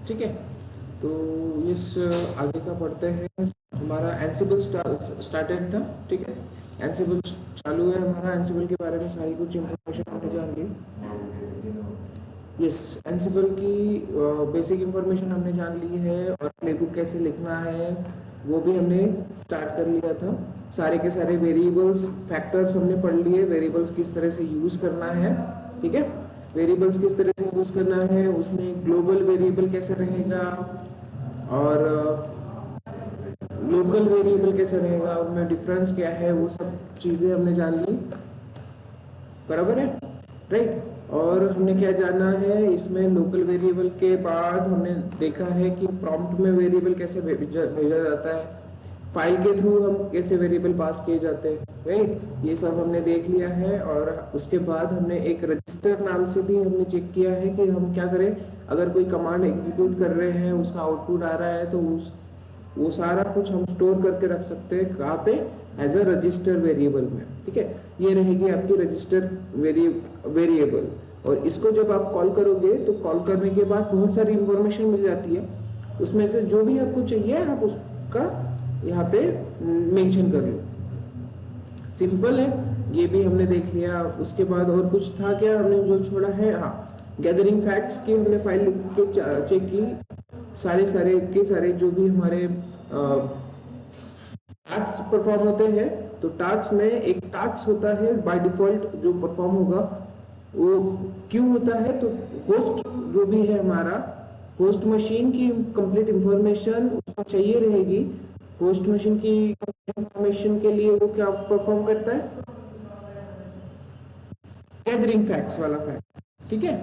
ठीक है, तो इस आगे का पढ़ते हैं। हमारा एंसिबल स्टार्टेड था, ठीक है, एंसिबल चालू है हमारा। एंसिबल के बारे में सारी कुछ इंफॉर्मेशन हमने जान ली। यस, एंसिबल की बेसिक इंफॉर्मेशन हमने जान ली है, और प्लेबुक कैसे लिखना है वो भी हमने स्टार्ट कर लिया था। सारे के सारे वेरिएबल्स फैक्टर्स हमने पढ़ लिए, वेरिएबल्स किस तरह से यूज़ करना है, ठीक है, वेरिएबल्स किस तरह से यूज़ करना है, उसमें ग्लोबल वेरिएबल कैसे रहेगा और लोकल वेरिएबल कैसे रहेगा, उनमें डिफरेंस क्या है, वो सब चीज़ें हमने जान ली, बराबर है, राइट। और हमने क्या जाना है इसमें, लोकल वेरिएबल के बाद हमने देखा है कि प्रॉम्प्ट में वेरिएबल कैसे भेजा जाता है, फाइल के थ्रू हम कैसे वेरिएबल पास किए जाते हैं, राइट, ये सब हमने देख लिया है। और उसके बाद हमने एक रजिस्टर नाम से भी हमने चेक किया है कि हम क्या करें, अगर कोई कमांड एग्जीक्यूट कर रहे हैं, उसका आउटपुट आ रहा है, तो वो सारा कुछ हम स्टोर करके रख सकते हैं, कहाँ पे, एज अ रजिस्टर वेरिएबल में, ठीक है। ये रहेगी आपकी रजिस्टर वेरिएबल, और इसको जब आप कॉल करोगे तो कॉल करने के बाद बहुत सारी इंफॉर्मेशन मिल जाती है, उसमें से जो भी आपको चाहिए आप उसका यहाँ पे मेंशन कर लो। सिंपल है, ये भी हमने देख लिया। उसके बाद और कुछ था क्या हमने जो छोड़ा है, हाँ, गैदरिंग फैक्ट्स की हमने फाइल लिख के चेक की, सारे जो भी हमारे टास्क परफॉर्म होते हैं, तो टास्क में एक टास्क होता है बाय डिफॉल्ट जो परफॉर्म होगा, वो क्यों होता है, तो होस्ट जो भी है हमारा, होस्ट मशीन की कंप्लीट इंफॉर्मेशन उसको चाहिए रहेगी। होस्ट मशीन की इंफॉर्मेशन के लिए वो क्या परफॉर्म करता है, गैदरिंग फैक्ट्स वाला फैक्ट, ठीक है,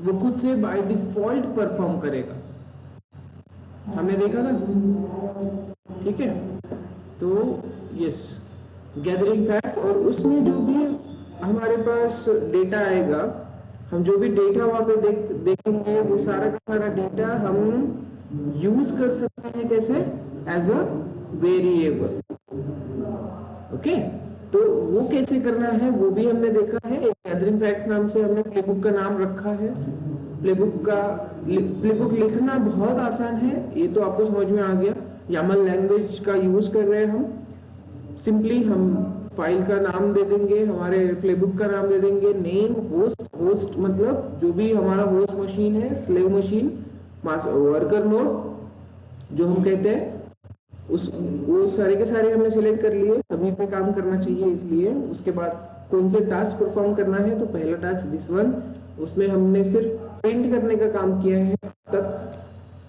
वो खुद से बाय डिफॉल्ट परफॉर्म करेगा, हमने देखा ना, ठीक है। तो यस, गैदरिंग फैक्ट, और उसमें जो भी हमारे पास डेटा आएगा, हम जो भी डेटा वहाँ पे देखेंगे, वो सारा का सारा डेटा हम यूज कर सकते हैं कैसे, एज अ वेरिएबल, ओके। तो वो कैसे करना है वो भी हमने देखा है। एक गैदरिंग फैक्ट्स नाम से हमने प्लेबुक का नाम रखा है। प्लेबुक लिखना बहुत आसान है, ये तो आपको समझ में आ गया। YAML लैंग्वेज का यूज कर रहे हैं हम, सिंपली हम फाइल का नाम दे देंगे, हमारे प्लेबुक का नाम दे देंगे, नेम, होस्ट मतलब जो भी हमारा होस्ट मशीन है, स्लेव मशीन, वर्कर नोड जो हम कहते हैं, वो सारे के सारे हमने सिलेक्ट कर लिए, सभी पे काम करना चाहिए इसलिए। उसके बाद कौन से टास्क परफॉर्म करना है, तो पहला टास्क दिस वन, उसमें हमने सिर्फ प्रिंट करने का काम किया है तक,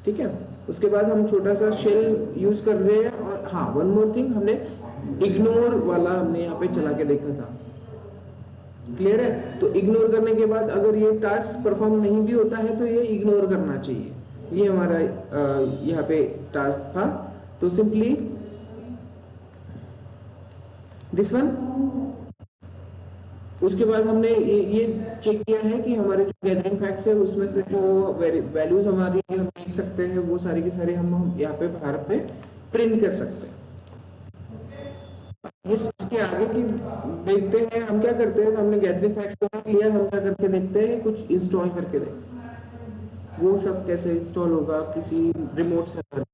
ठीक है। उसके बाद हम छोटा सा शेल यूज कर रहे हैं, और हाँ, वन मोर थिंग, हमने इग्नोर वाला हमने यहाँ पे चला के देखा था, क्लियर है। तो इग्नोर करने के बाद अगर ये टास्क परफॉर्म नहीं भी होता है तो ये इग्नोर करना चाहिए, ये हमारा यहाँ पे टास्क था। तो सिंपली दिस वन, उसके बाद हमने ये चेक किया है कि हमारे जो गैदरिंग फैक्ट्स है उसमें से जो वैल्यूज हमारी हम देख सकते हैं, वो सारी की सारी हम यहाँ पे बाहर पे प्रिंट कर सकते हैं। इसके आगे की देखते हैं हम क्या करते हैं। हमने गैदरिंग फैक्ट्स देख लिया, हम क्या करके देखते हैं, कुछ इंस्टॉल करके देखते हैं। वो सब कैसे इंस्टॉल होगा किसी रिमोट सर्वर,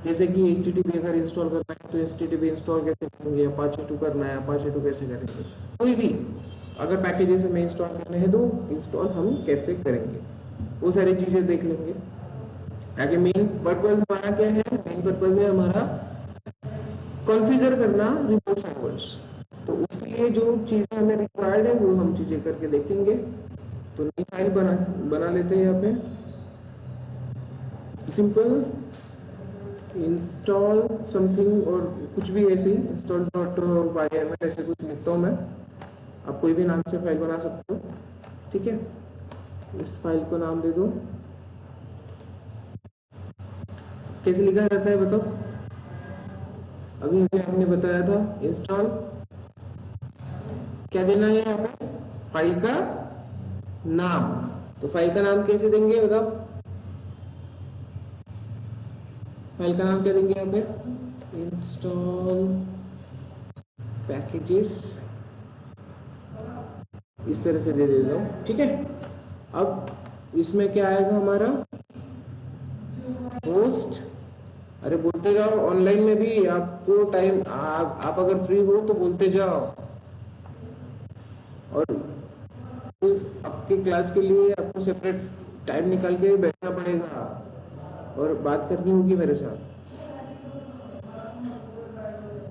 जैसे कि HTTP अगर इंस्टॉल करना है तो HTTP इंस्टॉल कैसे करेंगे, Apache 2 करना है Apache 2 कैसे करेंगे, कोई भी अगर पैकेजेस हमें इंस्टॉल करने हैं तो इंस्टॉल हम कैसे करेंगे, वो सारी चीज़ें देख लेंगे। आगे मेन पर्पस हमारा क्या है, मेन पर्पस है हमारा कॉन्फ़िगर करना रिमोट सर्वर्स। तो उसके लिए जो चीज़ें हमें रिक्वायर्ड है वो हम चीज़ें करके देखेंगे। तो नई फाइल बना लेते हैं यहाँ पे, सिंपल इंस्टॉल समथिंग और कुछ भी ऐसे ही install.yml ऐसे कुछ लिखता हूँ मैं, आप कोई भी नाम से फाइल बना सकते हो, ठीक है। इस फाइल को नाम दे दो, कैसे लिखा जाता है बताओ, अभी हमने बताया था इंस्टॉल, क्या देना है यहाँ पे, फाइल का नाम। तो फाइल का नाम कैसे देंगे बताओ, फाइल का नाम क्या देंगे यहाँ पे, इंस्टॉल पैकेजेस, इस तरह से दे देता हूँ, ठीक है। अब इसमें क्या आएगा हमारा होस्ट। अरे बोलते जाओ, ऑनलाइन में भी आपको टाइम, आप अगर फ्री हो तो बोलते जाओ, और आपके क्लास के लिए आपको सेपरेट टाइम निकाल के बैठना पड़ेगा और बात करनी होगी मेरे साथ,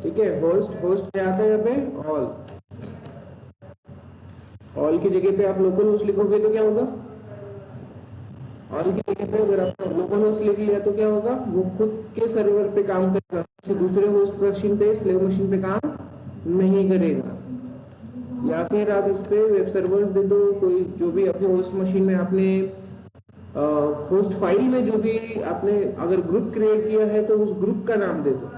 ठीक है। होस्ट, होस्ट क्या आता है यहाँ पे, ऑल की जगह पे आप लोकल होस्ट लिखोगे तो क्या होगा, ऑल की जगह पे अगर आपने लोकल होस्ट लिख लिया तो क्या होगा, वो खुद के सर्वर पे काम करेगा, दूसरे होस्ट मशीन पे, स्लेव मशीन पे काम नहीं करेगा। या फिर आप इस पे वेब सर्वर्स दे दो, कोई जो भी अपने होस्ट मशीन में आपने होस्ट फाइल में जो भी आपने अगर ग्रुप क्रिएट किया है तो उस ग्रुप का नाम दे दो,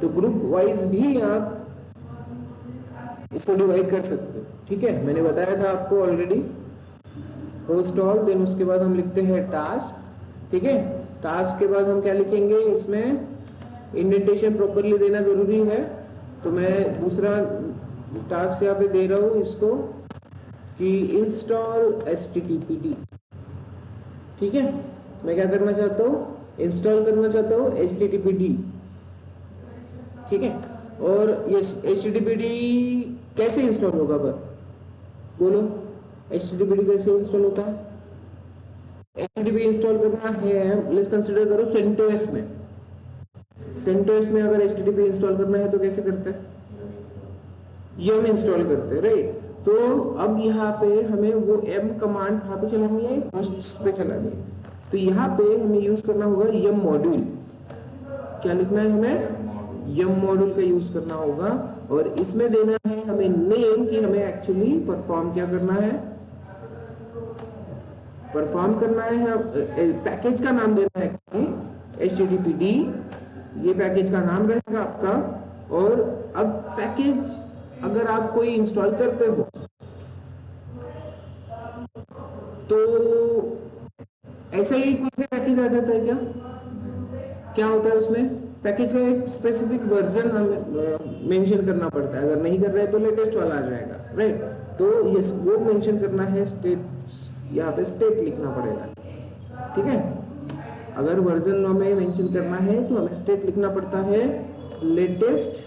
तो ग्रुप वाइज भी आप इसको डिवाइड कर सकते हो, ठीक है। मैंने बताया था आपको ऑलरेडी, होस्ट ऑल, देन उसके बाद हम लिखते हैं टास्क, ठीक है। टास्क के बाद हम क्या लिखेंगे, इसमें इंडेंटेशन प्रॉपरली देना जरूरी है, तो मैं दूसरा टास्क यहाँ पे दे रहा हूँ इसको कि इंस्टॉल HTTPD, ठीक है। मैं क्या करना चाहता हूँ, इंस्टॉल करना चाहता हूँ HTTPD, ठीक है। और ये HTTPD कैसे इंस्टॉल होगा, बोलो HTTPD कैसे इंस्टॉल होता है। HTTP इंस्टॉल करना है, लेट्स कंसीडर करो CentOS में, CentOS में अगर HTTP इंस्टॉल करना है तो कैसे करते हैं, yum इंस्टॉल करते हैं, राइट। तो अब यहाँ पे हमें वो m कमांड कहाँ पे चलानी है, होस्ट पे चलानी है, तो यहाँ पे हमें यूज करना होगा yum मॉड्यूल। क्या लिखना है हमें, yum मॉड्यूल का यूज करना होगा, और इसमें देना है हमें नेम कि हमें एक्चुअली परफॉर्म क्या करना है, परफॉर्म करना है, पैकेज का नाम देना है एक्चुअली HTTPD, ये पैकेज का नाम रहेगा आपका। और अब पैकेज अगर आप कोई इंस्टॉल करते हो तो ऐसा ही कोई भी पैकेज आ जाता है क्या, क्या होता है उसमें, पैकेज का एक स्पेसिफिक वर्जन हमें मेंशन करना पड़ता है, अगर नहीं कर रहे तो लेटेस्ट वाला आ जाएगा, राइट। तो ये वो मेंशन करना है, स्टेट, यहाँ पे स्टेट लिखना पड़ेगा, ठीक है। अगर वर्जन हमें मेंशन करना है तो हमें स्टेट लिखना पड़ता है लेटेस्ट,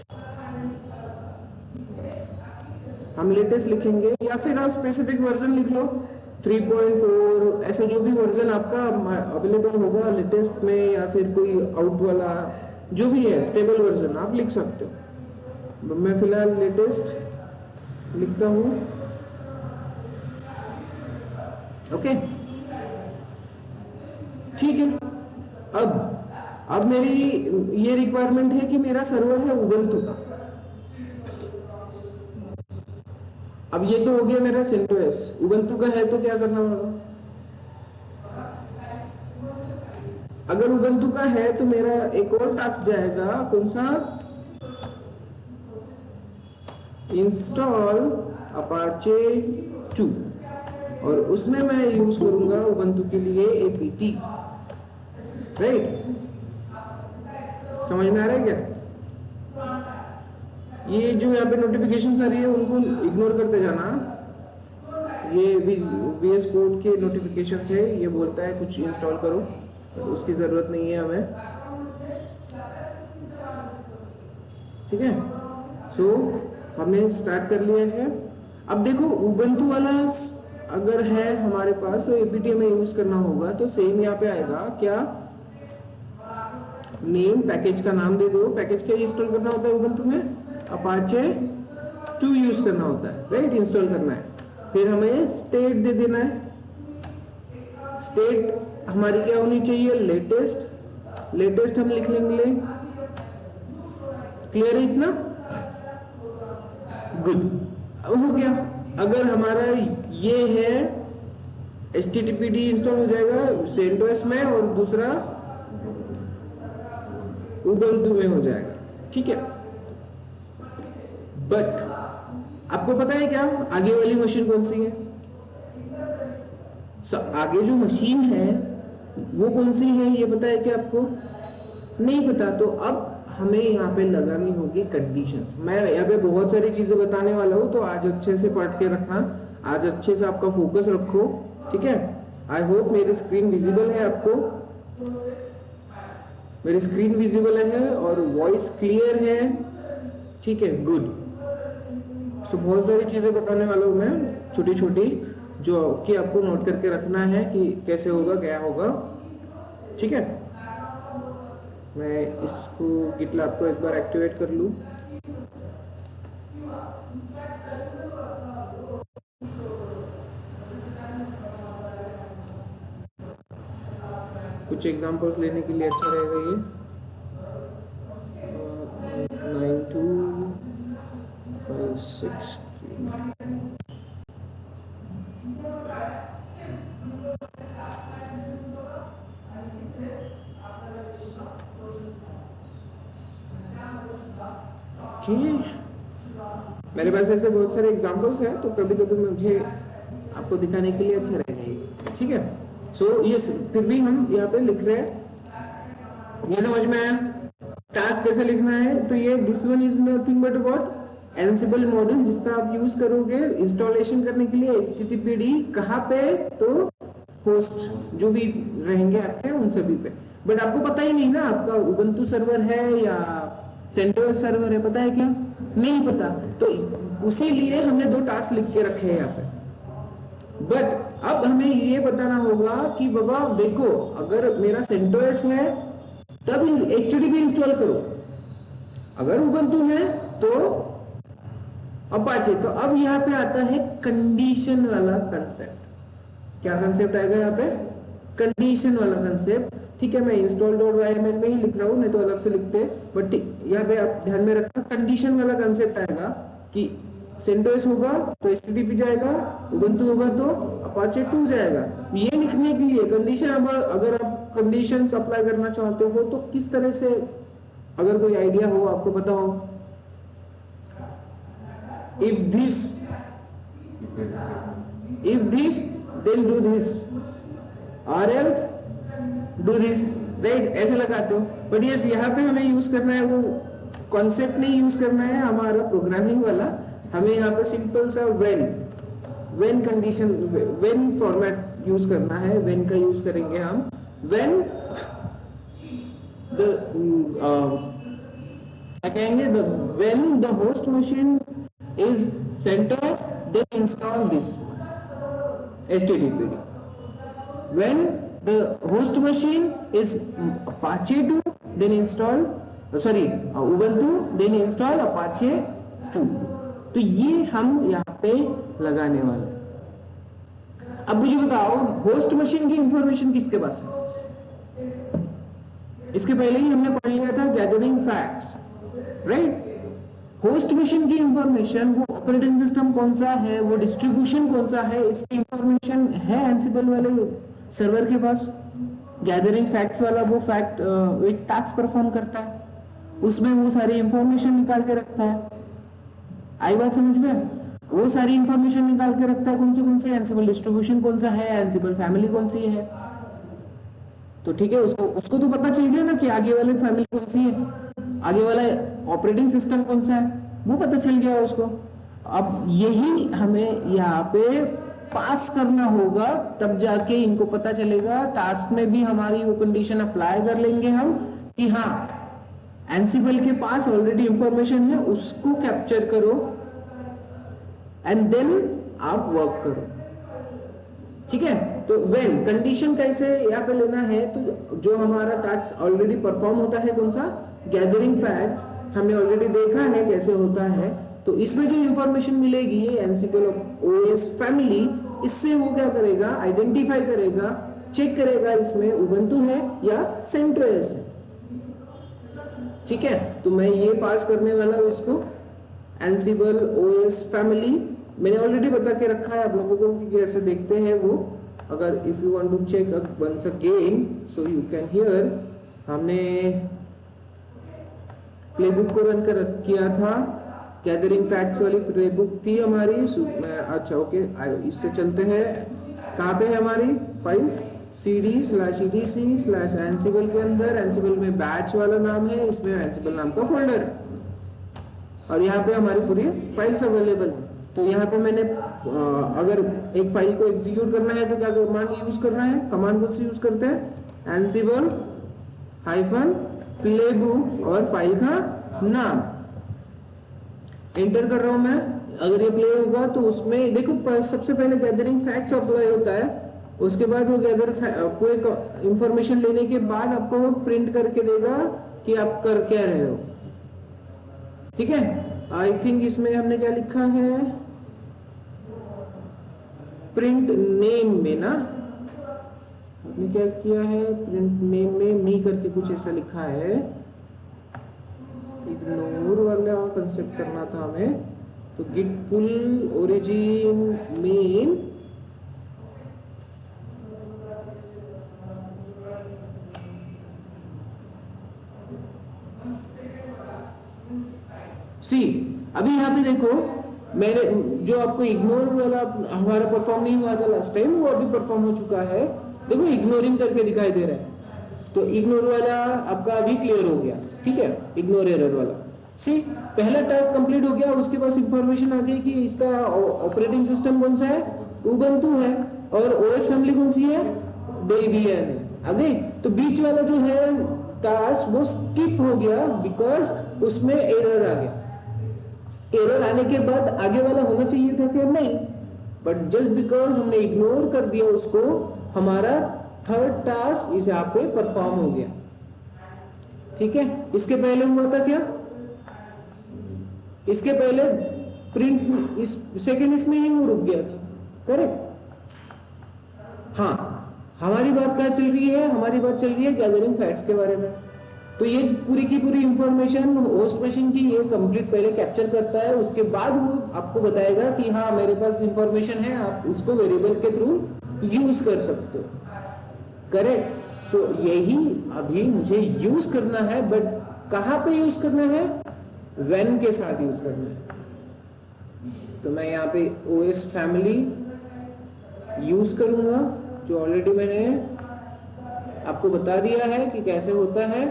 हम लेटेस्ट लिखेंगे, या फिर आप स्पेसिफिक वर्जन लिख लो 3.4, ऐसे जो भी वर्जन आपका अवेलेबल होगा लेटेस्ट में, या फिर कोई आउट वाला जो भी है स्टेबल वर्जन आप लिख सकते हो। मैं फिलहाल लेटेस्ट लिखता हूँ, ओके, ठीक है। अब मेरी ये रिक्वायरमेंट है कि मेरा सर्वर है उबंटू का। अब ये तो हो गया मेरा CentOS, उबंटू का है तो क्या करना होगा, अगर उबंटू का है तो मेरा एक और टास्क जाएगा, कौन सा, इंस्टॉल अपाचे 2, और उसमें मैं यूज करूंगा उबंटू के लिए apt, राइट। समझ में आ रहा है क्या, ये जो यहाँ पे नोटिफिकेशन आ रही है उनको इग्नोर करते जाना, ये VS कोड के नोटिफिकेशन है, ये बोलता है कुछ इंस्टॉल करो, तो उसकी जरूरत नहीं है हमें, ठीक है। सो हमने स्टार्ट कर लिया है। अब देखो उबंटू वाला अगर है हमारे पास तो apt हमें यूज करना होगा, तो सेम यहाँ पे आएगा क्या, नेम, पैकेज का नाम दे दो, पैकेज क्या इंस्टॉल करना होता है उबंटू में, अपाचे 2 यूज करना होता है, राइट, इंस्टॉल करना है। फिर हमें स्टेट दे देना है, स्टेट हमारी क्या होनी चाहिए, लेटेस्ट, लेटेस्ट हम लिख लेंगे, क्लियर है इतना, गुड। अब हो गया, अगर हमारा ये है HTTPD इंस्टॉल हो जाएगा CentOS में और दूसरा उबंटू में हो जाएगा, ठीक है। बट आपको पता है क्या आगे वाली मशीन कौन सी है, आगे जो मशीन है वो कौन सी है ये पता है क्या आपको, नहीं पता। तो अब हमें यहाँ पे लगानी होगी कंडीशंस। मैं यहाँ पे बहुत सारी चीजें बताने वाला हूँ, तो आज अच्छे से पढ़ के रखना, आज अच्छे से आपका फोकस रखो, ठीक है। आई होप मेरी स्क्रीन विजिबल है आपको, मेरी स्क्रीन विजिबल है और वॉइस क्लियर है, ठीक है, गुड। सो बहुत सारी चीज़ें बताने वाला हूँ मैं, छोटी छोटी, जो कि आपको नोट करके रखना है कि कैसे होगा क्या होगा, ठीक है। मैं इसको गिटलैब को एक बार एक्टिवेट कर लूँ। कुछ एग्जांपल्स लेने के लिए अच्छा रहेगा ये। 925639। मेरे पास ऐसे बहुत सारे एग्जांपल्स हैं, तो कभी कभी मुझे आपको दिखाने के लिए अच्छा रहेगा ये, ठीक है। सो ये फिर भी हम यहाँ पे लिख रहे हैं, ये समझ में आया टास्क कैसे लिखना है। तो ये this one is nothing but what, एनसिबल module, जिसका आप यूज करोगे इंस्टॉलेशन करने के लिए httpd कहाँ पे, तो होस्ट जो भी रहेंगे आपके उन सभी पे। बट आपको पता ही नहीं ना आपका उबंटू सर्वर है या सेंटोस सर्वर है, पता है क्या? नहीं पता। तो उसी लिए हमने दो टास्क लिख के रखे हैं यहाँ पे। बट अब हमें ये बताना होगा कि बाबा देखो, अगर मेरा सेंटोस है तब HTTP इंस्टॉल करो, अगर उबंटू है तो अपाचे। तो अब यहाँ पे आता है कंडीशन वाला कंसेप्ट। क्या कंसेप्ट आएगा यहाँ पे? कंडीशन वाला कंसेप्ट, ठीक है। मैं install.yml में ही लिख रहा हूँ, नहीं तो अलग से लिखते, बट यहाँ पे आप ध्यान में रखना कंडीशन वाला कंसेप्ट आएगा कि सेंटोस होगा तो HTTP जाएगा, उबंटू होगा तो अपाचे 2 जाएगा। ये लिखने के लिए कंडीशन, अगर आप कंडीशंस अप्लाई करना चाहते हो तो किस तरह से, अगर कोई आइडिया हो, आपको पता हो, if this then do this or else do this, right, ऐसे लगाते हो। बट यस, यहाँ पे हमें यूज करना है वो कॉन्सेप्ट नहीं यूज करना है हमारा प्रोग्रामिंग वाला। हमें यहाँ पे सिंपल सा when condition, when format use करना है। व्हेन का यूज करेंगे हम, व्हेन द क्या कहेंगे, when the host machine is CentOS, then install this HTTPD. When the host machine is Apache 2, then install Ubuntu, then install Apache 2. तो ये हम यहाँ पे लगाने वाले। अब मुझे बताओ, होस्ट मशीन की इंफॉर्मेशन किसके पास है? इसके पहले ही हमने पढ़ लिया था gathering facts, right. Host machine की इंफॉर्मेशन, वो ऑपरेटिंग सिस्टम कौन सा है, वो डिस्ट्रीब्यूशन कौन सा है, इसकी इंफॉर्मेशन है एंसिबल वाले सर्वर के पास। गैदरिंग फैक्ट्स वाला वो फैक्ट एक टास्क परफॉर्म करता है, उसमें वो सारी इंफॉर्मेशन निकाल के रखता है। आई बात समझ में? वो सारी इंफॉर्मेशन निकाल के रखता है, कौन से एंसिबल डिस्ट्रीब्यूशन कौन सा है, एंसिबल फैमिली कौन सी है। तो ठीक है, उसको तो पता चल गया ना कि आगे वाली फैमिली कौन सी है, आगे वाला ऑपरेटिंग सिस्टम कौन सा है, वो पता चल गया उसको। अब यही हमें यहाँ पे पास करना होगा, तब जाके इनको पता चलेगा। टास्क में भी हमारी वो कंडीशन अप्लाई कर लेंगे हम कि हाँ, एंसिबल के पास ऑलरेडी इंफॉर्मेशन है, उसको कैप्चर करो एंड देन आप वर्क करो, ठीक है। तो व्हेन कंडीशन कैसे यहाँ पे लेना है, तो जो हमारा टास्क ऑलरेडी परफॉर्म होता है, कौन सा, गैदरिंग फैक्ट्स, हमने ऑलरेडी देखा है कैसे होता है। तो इसमें जो इंफॉर्मेशन मिलेगी एंसिबल ओएस फैमिली, इससे वो क्या करेगा, आइडेंटिफाई करेगा, चेक करेगा इसमें उबंटू है या सेंटोस है, ठीक है। तो मैं ये पास करने वाला हूँ इसको, एंसिबल ओएस फैमिली। मैंने ऑलरेडी बता के रखा है आप लोगों को कि कैसे देखते हैं वो। अगर if you want to check once again, so you can hear. हमने प्लेबुक को रन कर किया था, गैदरिंग फैक्ट्स वाली प्लेबुक थी हमारी। अच्छा ओके, इससे चलते हैं। कहाँ पे है हमारी फाइल्स? cd/etc/ansible के अंदर। एंसिबल में बैच वाला नाम है, इसमें एंसिबल नाम का फोल्डर है और यहाँ पे हमारी पूरी फाइल्स अवेलेबल है। तो यहाँ पे मैंने अगर एक फाइल को एग्जीक्यूट करना है तो क्या कमांड यूज करना है, कमांड कौन सी यूज करते हैं, एनसिबल हाइफन प्लेबुक और फाइल का नाम एंटर कर रहा हूं मैं। अगर ये प्ले होगा तो उसमें देखो सबसे पहले गैदरिंग फैक्ट्स अप्लाई होता है, उसके बाद वो गैदर कोई इंफॉर्मेशन लेने के बाद आपको वो प्रिंट करके देगा कि आप कर क्या रहे हो। ठीक है, आई थिंक इसमें हमने क्या लिखा है, प्रिंट नेम में ना, हमने क्या किया है, प्रिंट नेम में मी करके कुछ ऐसा लिखा है, इग्नोर वाला कंसेप्ट करना था हमें। तो गिट पुल ओरिजिन मेन सी। अभी यहाँ पे देखो मैंने जो आपको इग्नोर वाला हमारा परफॉर्म नहीं हुआ था लास्ट टाइम, वो अभी परफॉर्म हो चुका है। देखो इग्नोरिंग करके दिखाई दे रहा है, तो इग्नोर वाला आपका अभी क्लियर हो गया। ठीक है, इग्नोर एरर वाला सी पहला टास्क कंप्लीट हो गया। उसके पास इंफॉर्मेशन आ गई कि इसका ऑपरेटिंग सिस्टम कौन सा है, उबंटू है, और ओएस फैमिली कौन सी है, डेबियन है। आ गई, तो बीच वाला जो है टास्क वो स्किप हो गया बिकॉज उसमें एरर आ गया। एरर आने के बाद आगे वाला होना चाहिए था क्या, नहीं, बट जस्ट बिकॉज हमने इग्नोर कर दिया उसको, हमारा थर्ड टास्क इस यहाँ पे परफॉर्म हो गया। ठीक है, इसके पहले हुआ था क्या, इसके पहले प्रिंट इस सेकेंड इसमें ही वो रुक गया था, करेक्ट। हाँ, हमारी बात क्या चल रही है, हमारी बात चल रही है गैदरिंग फैक्ट्स के बारे में। तो ये पूरी की पूरी इंफॉर्मेशन होस्ट मशीन की ये कंप्लीट पहले कैप्चर करता है, उसके बाद वो आपको बताएगा कि हाँ मेरे पास इंफॉर्मेशन है, आप उसको वेरिएबल के थ्रू यूज कर सकते हो, करेक्ट। सो यही अभी मुझे यूज करना है, बट कहाँ पे यूज करना है, व्हेन के साथ यूज करना है। तो मैं यहाँ पे ओएस फैमिली यूज करूंगा, जो ऑलरेडी मैंने आपको बता दिया है कि कैसे होता है।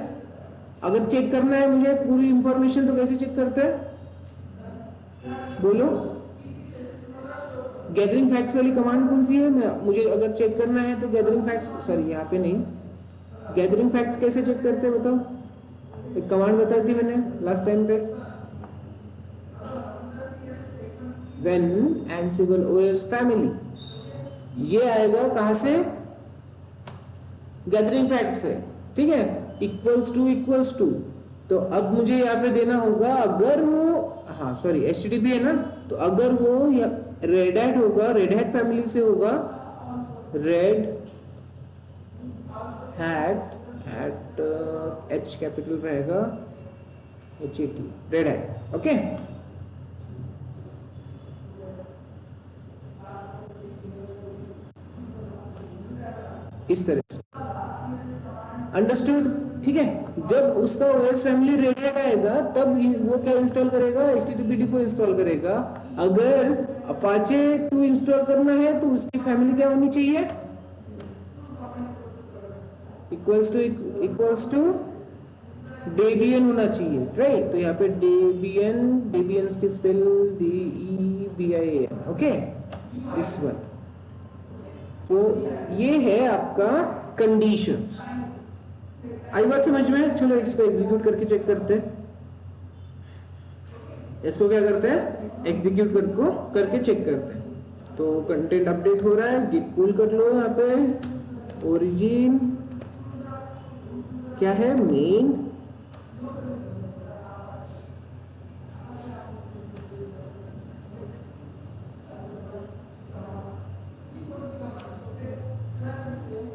अगर चेक करना है मुझे पूरी इंफॉर्मेशन, तो कैसे चेक करते हैं, बोलो। गैदरिंग फैक्ट्स वाली कमांड कौन सी है, मुझे अगर चेक करना है तो गैदरिंग फैक्ट्स, सॉरी यहाँ पे नहीं, गैदरिंग फैक्ट्स कैसे चेक करते हैं बताओ, एक कमांड बताई थी मैंने लास्ट टाइम पे, when ansible os family, ये आएगा कहां से, गैदरिंग फैक्ट से। ठीक है, इक्वल्स टू, तो अब मुझे यहाँ पे देना होगा, अगर वो, हाँ सॉरी HTTP है ना, तो अगर वो रेड हैट होगा, रेड हैट फैमिली से होगा, रेड हैट H कैपिटल रहेगा, HAT, रेड हैट। ओके, इस तरह से, अंडरस्टूड। ठीक है, जब उसका ओएस फैमिली रेड हैट आएगा तब वो क्या इंस्टॉल करेगा, HTTPD को इंस्टॉल करेगा। अगर अपाचे 2 इंस्टॉल करना है तो उसकी फैमिली क्या होनी चाहिए, इक्वल्स टू डेबियन होना चाहिए, राइट। तो यहाँ पे डेबियन की spell DEBIAN, okay, this one. तो ये है आपका कंडीशंस। आई बात समझ में, चलो इसको एग्जीक्यूट करके चेक करते हैं। इसको क्या करते हैं, एग्जीक्यूट करके चेक करते हैं। तो कंटेंट अपडेट हो रहा है, गिट पुल कर लो, यहाँ पे ओरिजिन क्या है, मेन,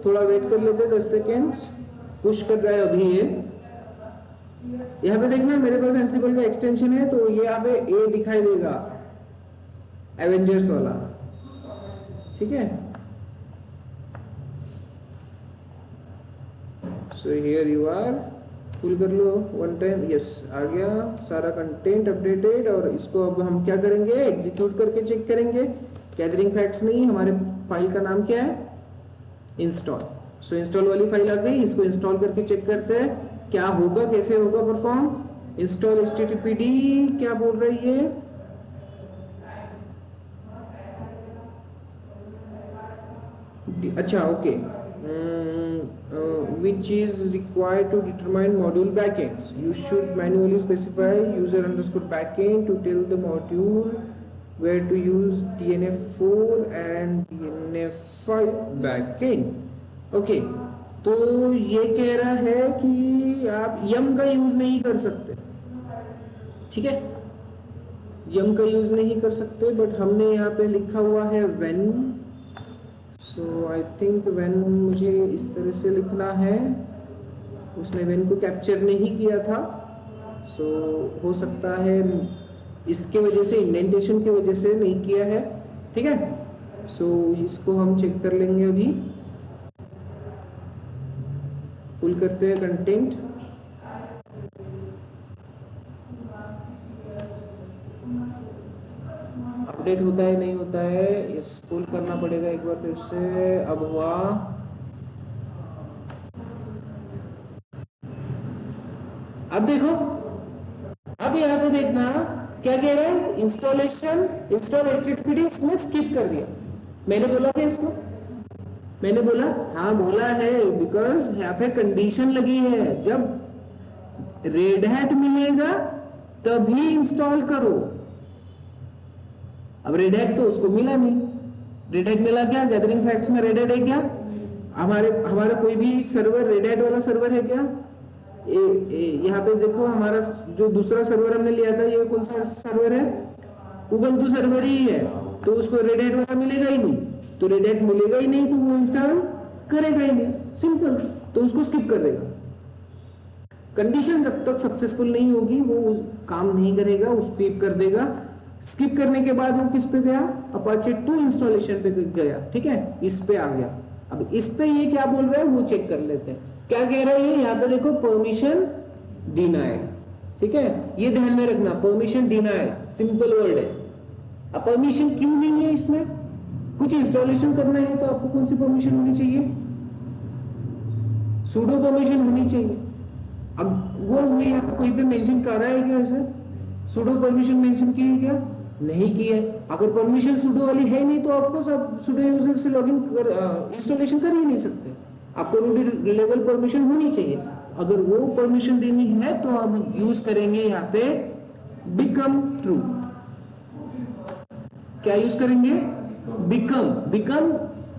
थोड़ा वेट कर लेते हैं 10 सेकेंड्स, पुश कर रहा है अभी ये। यहाँ पे देखना मेरे पास एंसिबल का एक्सटेंशन है, तो ये यहाँ पे ए दिखाई देगा, एवेंजर्स वाला। ठीक है, सो हियर यू आर, पुल कर लो वन टाइम, यस आ गया सारा कंटेंट अपडेटेड। और इसको अब हम क्या करेंगे, एग्जीक्यूट करके चेक करेंगे। गैदरिंग फैक्ट्स नहीं, हमारे फाइल का नाम क्या है, इंस्टॉल। सो इंस्टॉल वाली फाइल आ गई, इसको इंस्टॉल करके चेक करते हैं क्या होगा, कैसे होगा परफॉर्म। इंस्टॉल HTTPD क्या बोल रही है, अच्छा okay, which is required to determine module backends. You should manually specify user underscore backend to tell the module where to use DNF4 and DNF5 backend. Okay, तो ये कह रहा है कि आप यम का यूज नहीं कर सकते, ठीक है, यम का यूज नहीं कर सकते, बट हमने यहाँ पे लिखा हुआ है when. So I think when मुझे इस तरह से लिखना है, उसने when को कैप्चर नहीं किया था, सो हो सकता है इसके वजह से, इंडेंटेशन की वजह से नहीं किया है, ठीक है। सो इसको हम चेक कर लेंगे, अभी पुल करते हैं कंटेंट, अपडेट होता है नहीं होता है, इस पुल करना पड़ेगा एक बार फिर से। अब हुआ, अब देखो, अब यहाँ पे देखना क्या कह रहा है, इंस्टॉलेशन इंस्टॉल HTTPD इसने स्किप कर दिया। मैंने बोला क्या इसको, मैंने बोला हाँ बोला है, बिकॉज यहाँ पे कंडीशन लगी है, जब रेड हैट मिलेगा तभी इंस्टॉल करो। अब रेड हैट तो उसको मिला नहीं, रेड हैट मिला क्या, गैदरिंग फैक्ट्स में रेड हैट है क्या, हमारा कोई भी सर्वर रेड हैट वाला सर्वर है क्या, यहाँ पे देखो हमारा जो दूसरा सर्वर हमने लिया था, ये कौन सा सर्वर है, उबंटू सर्वर ही है, तो उसको रेड हैट वाला मिलेगा ही नहीं, तो रेड हैट मिलेगा ही नहीं तो वो इंस्टॉल करेगा ही नहीं, सिंपल, तो उसको स्किप कर देगा। कंडीशन जब तक सक्सेसफुल नहीं होगी वो काम नहीं करेगा, उस स्किप कर देगा। स्किप करने के बाद वो किस पे गया, अपाचे 2 इंस्टॉलेशन पे गया, ठीक है, इस पे आ गया। अब इस पे ये क्या बोल रहा है वो चेक कर लेते हैं, क्या कह रहा है, यहाँ पे देखो परमिशन डिनाइड, ठीक है, ये ध्यान में रखना, परमिशन डिनाइड सिंपल वर्ड है। अब परमिशन क्यों नहीं है इसमें, कुछ इंस्टॉलेशन करना है तो आपको कौन सी परमिशन होनी चाहिए, सूडो परमिशन होनी चाहिए। अब वो यहाँ पे कोई पे मेंशन कर रहा है क्या, ऐसे सूडो परमिशन मेंशन की है क्या, नहीं की है। अगर परमिशन सूडो वाली है नहीं तो आपको सब सूडो यूजर से लॉगिन कर इंस्टॉलेशन कर ही नहीं सकते, आपको रूट लेवल परमिशन होनी चाहिए। अगर वो परमिशन देनी है तो हम यूज करेंगे यहाँ पे बिकम ट्रू, क्या यूज करेंगे, बिकम। बिकम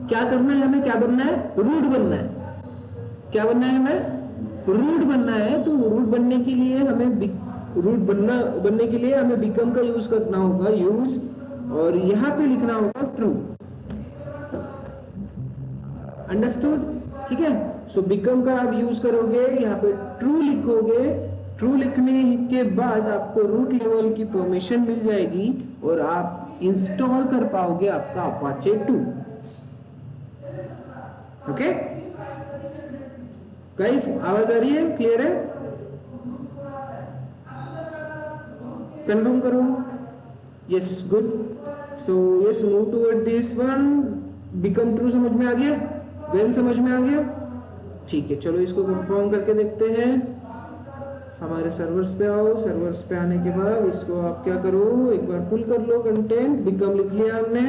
क्या करना है हमें, क्या बनना है, रूट बनना है, क्या बनना है हमें, रूट बनना है। तो रूट बनने के लिए हमें रूट बनने के लिए हमें बिकम का यूज करना होगा, यूज, और यहाँ पे लिखना होगा ट्रू, अंडरस्टूड, ठीक है। सो बिकम का आप यूज करोगे, यहाँ पे ट्रू लिखोगे, ट्रू लिखने के बाद आपको रूट लेवल की परमिशन मिल जाएगी और आप इंस्टॉल कर पाओगे आपका अपाचे 2, ओके गाइस, आवाज आ रही है, क्लियर है, कंफर्म करो, yes good. So yes move toward this one, become true समझ में आ गया, वेन समझ में आ गया, ठीक है। चलो इसको कंफर्म करके देखते हैं, हमारे सर्वर्स पे आओ, सर्वर्स पे आने के बाद इसको आप क्या करो, एक बार पुल कर लो कंटेंट, बिकम लिख लिया हमने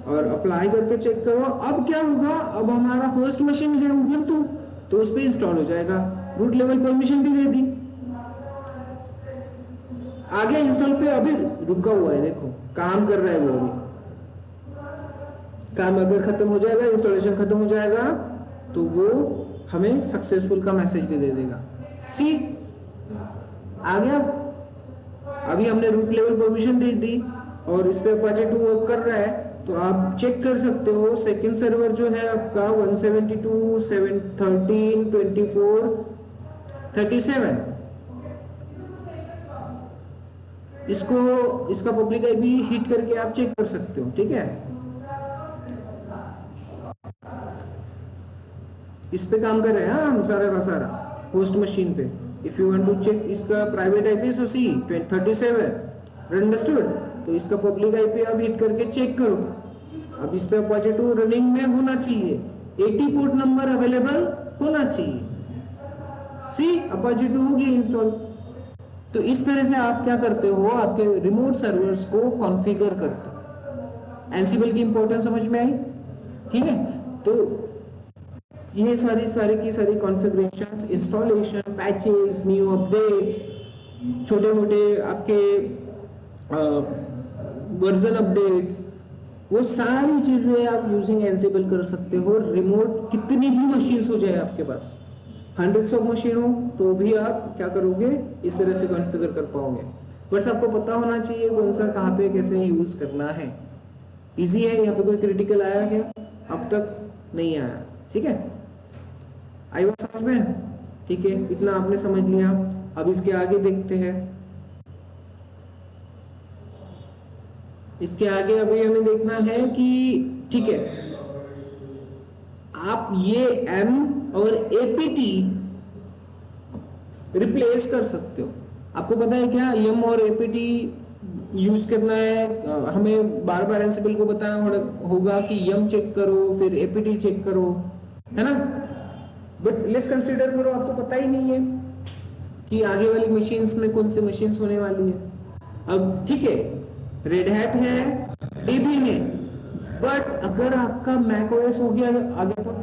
और अप्लाई करके चेक करो। अब क्या होगा, अब हमारा होस्ट मशीन है उबंटू, तो उस पे इंस्टॉल हो जाएगा, रूट लेवल परमिशन भी दे दी, आगे इंस्टॉल पे अभी रुका हुआ है, देखो काम कर रहा है वो, अभी काम अगर खत्म हो जाएगा, इंस्टॉलेशन खत्म हो जाएगा तो वो हमें सक्सेसफुल का मैसेज भी दे देगा। सी आ गया, अभी हमने रूट लेवल परमिशन दे दी और इस पे अपाचे 2 वर्क कर रहा है, तो आप चेक कर सकते हो। सेकंड सर्वर जो है आपका 172, 713, 24, 37, इसका पब्लिक आईपी हिट करके आप चेक कर सकते हो, ठीक है। इस पे काम कर रहे हैं हम सारा का सारा होस्ट मशीन पे। If you want to check इसका private IP so see 37, understood, तो इसका पब्लिक आईपी आप हिट करके चेक करो। अब इस पे अपाचे 2 रनिंग में होना चाहिए, 80 पोर्ट नंबर अवेलेबल होना चाहिए, सी अपाचे 2 होगी इंस्टॉल। तो इस तरह से आप क्या करते हो, आपके रिमोट सर्वर्स को कॉन्फ़िगर करते हो, एंसिबल की इंपॉर्टेंस समझ में आई? ठीक है, तो ये सारी configurations, installation, patches, new updates, छोटे मोटे आपके वर्जन अपडेट्स, वो सारी चीजें आप यूजिंग एंसिबल कर सकते हो। रिमोट कितनी भी मशीन्स हो जाए आपके पास, हंड्रेड्स ऑफ मशीन हो तो भी आप क्या करोगे, इस तरह से कॉन्फ़िगर कर पाओगे। बस आपको पता होना चाहिए कौन सा कहाँ पे कैसे यूज करना है। इजी है, यहाँ पे कोई क्रिटिकल आया क्या? अब तक नहीं आया, ठीक है? आई बात समझ में? ठीक है, इतना आपने समझ लिया। अब इसके आगे देखते हैं। इसके आगे अभी हमें देखना है कि ठीक है, आप ये M और APT रिप्लेस कर सकते हो। आपको पता है क्या, M और APT यूज करना है, हमें बार बार एंसिबल को बताना होगा कि M चेक करो फिर APT चेक करो, है ना? बट लेट्स कंसीडर करो आपको पता ही नहीं है कि आगे वाली मशीन्स में कौन सी मशीन्स होने वाली है। अब ठीक है, रेड हैट है, डेबियन है, बट अगर आपका मैकओएस हो गया आगे, तो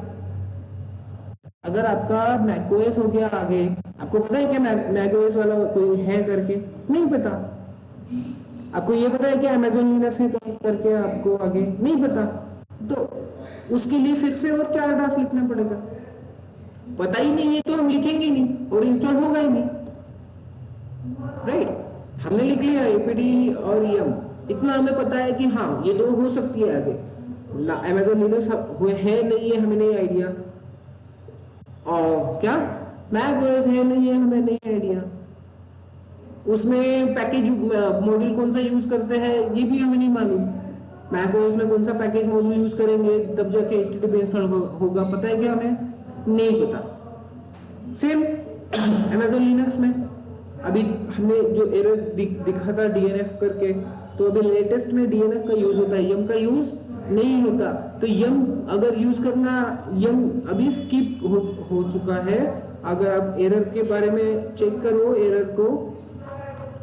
अगर आपका मैकओएस हो गया आगे, आपको पता है क्या मैकओएस वाला कोई है करके? नहीं पता। आपको ये पता है कि अमेज़न लिनक्स है करके? आपको आगे नहीं पता। तो उसके लिए फिर से और 4 टास्क लिखना पड़ेगा। पता ही नहीं है तो हम लिखेंगे नहीं और इंस्टॉल होगा ही नहीं, राइट? हमने लिख लिया एपीडी और एम, इतना हमें पता है कि हाँ ये दो हो सकती है आगे। अमेज़न लिनक्स है नहीं है, हमें नहीं आइडिया। और क्या मैक ओएस है नहीं है, हमें नहीं आइडिया। उसमें पैकेज मॉड्यूल कौन सा यूज करते हैं ये भी हमें नहीं मालूम। मैक ओएस में कौन सा पैकेज मॉड्यूल यूज करेंगे तब जाके एचटीटीपी इंस्टॉल होगा, पता है क्या? हमें नहीं पता। सेम अमेज़न लिनक्स में अभी हमने जो एरर दिखा था डीएनएफ करके, तो अभी लेटेस्ट में डीएनएफ का यूज होता है, यम का यूज नहीं होता। तो यम अगर यूज करना, यम अभी स्किप हो चुका है। अगर आप एरर के बारे में चेक करो, एरर को,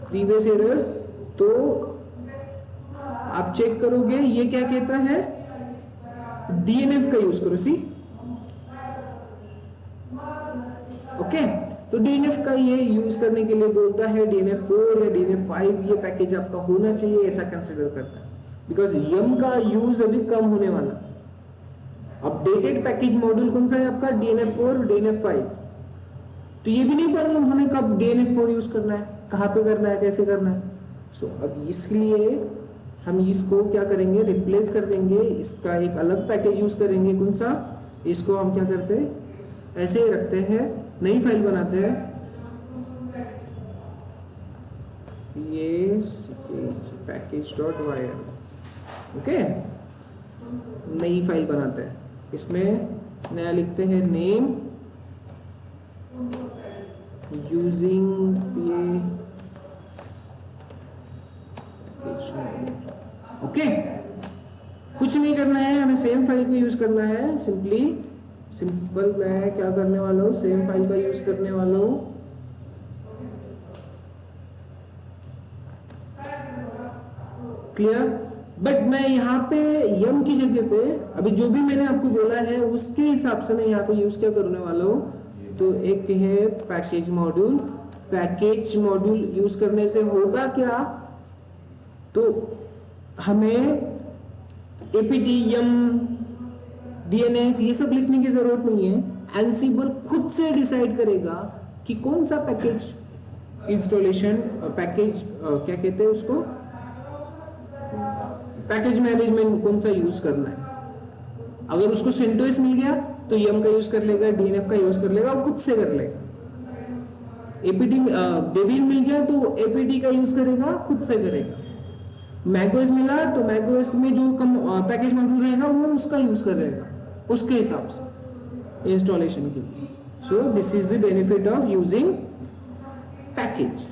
प्रीवियस एरर्स, तो आप चेक करोगे ये क्या कहता है, डीएनएफ का यूज करो। सी ओके, तो डीएनएफ का ये यूज करने के लिए बोलता है, डीएनएफ 4 या डीएनएफ 5 ये पैकेज आपका होना चाहिए, ऐसा कंसिडर करता है। बिकॉज यम का यूज अभी कम होने वाला। अपडेटेड पैकेज मॉड्यूल कौन सा है आपका? DNF 4, DNF 5। तो ये भी नहीं मालूम हमें कब डीएनएफ 4 यूज करना है, कहाँ पे करना है, कैसे करना है। सो अब इसलिए हम इसको क्या करेंगे, रिप्लेस कर देंगे, इसका एक अलग पैकेज यूज करेंगे। कौन सा? इसको हम क्या करते हैं, ऐसे ही रखते हैं, नई फाइल बनाते हैं, ये package.ym। ओके, नई फाइल बनाते हैं, इसमें नया लिखते हैं नेम यूजिंग ओके। कुछ नहीं करना है, हमें सेम फाइल को यूज करना है। सिंपल मैं क्या करने वाला हूँ, सेम फाइल का यूज करने वाला हूँ। क्लियर? बट मैं यहाँ पे यम की जगह पे अभी जो भी मैंने आपको बोला है उसके हिसाब से मैं यहाँ पे यूज क्या करने वाला हूँ, तो एक है package module. Package module use करने से होगा क्या, तो हमें एपीटी, यम, डीएनएफ ये सब लिखने की जरूरत नहीं है। एंसिबल खुद से डिसाइड करेगा कि कौन सा पैकेज इंस्टॉलेशन, पैकेज क्या कहते हैं उसको, पैकेज मैनेजमेंट कौन सा यूज करना है। अगर उसको सेंटोस मिल गया तो यम का यूज कर लेगा, डीएनएफ का यूज कर लेगा, और खुद से कर लेगा। एपीटी डेबियन मिल गया तो एपीटी का यूज करेगा, खुद से करेगा। मैकओएस मिला तो मैकओएस में जो पैकेज मॉड्यूल रहेगा वो उसका यूज कर रहेगा उसके हिसाब से इंस्टॉलेशन के लिए। So this is the benefit of using package.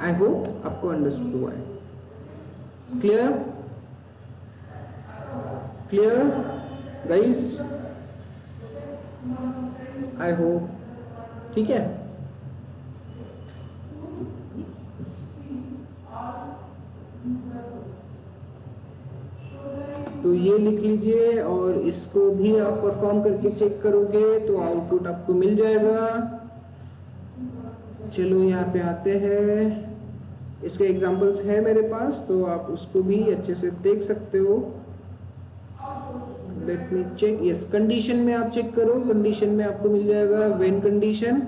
I hope आपको अंडरस्टूड हुआ है। Clear? Clear guys? I hope ठीक है। ये लिख लीजिए और इसको भी आप परफॉर्म करके चेक करोगे तो आउटपुट आपको मिल जाएगा। चलो यहाँ पे आते हैं, इसके एग्जांपल्स है मेरे पास तो आप उसको भी अच्छे से देख सकते हो। Let me check, yes condition में आप चेक करो, कंडीशन में आपको मिल जाएगा व्हेन कंडीशन,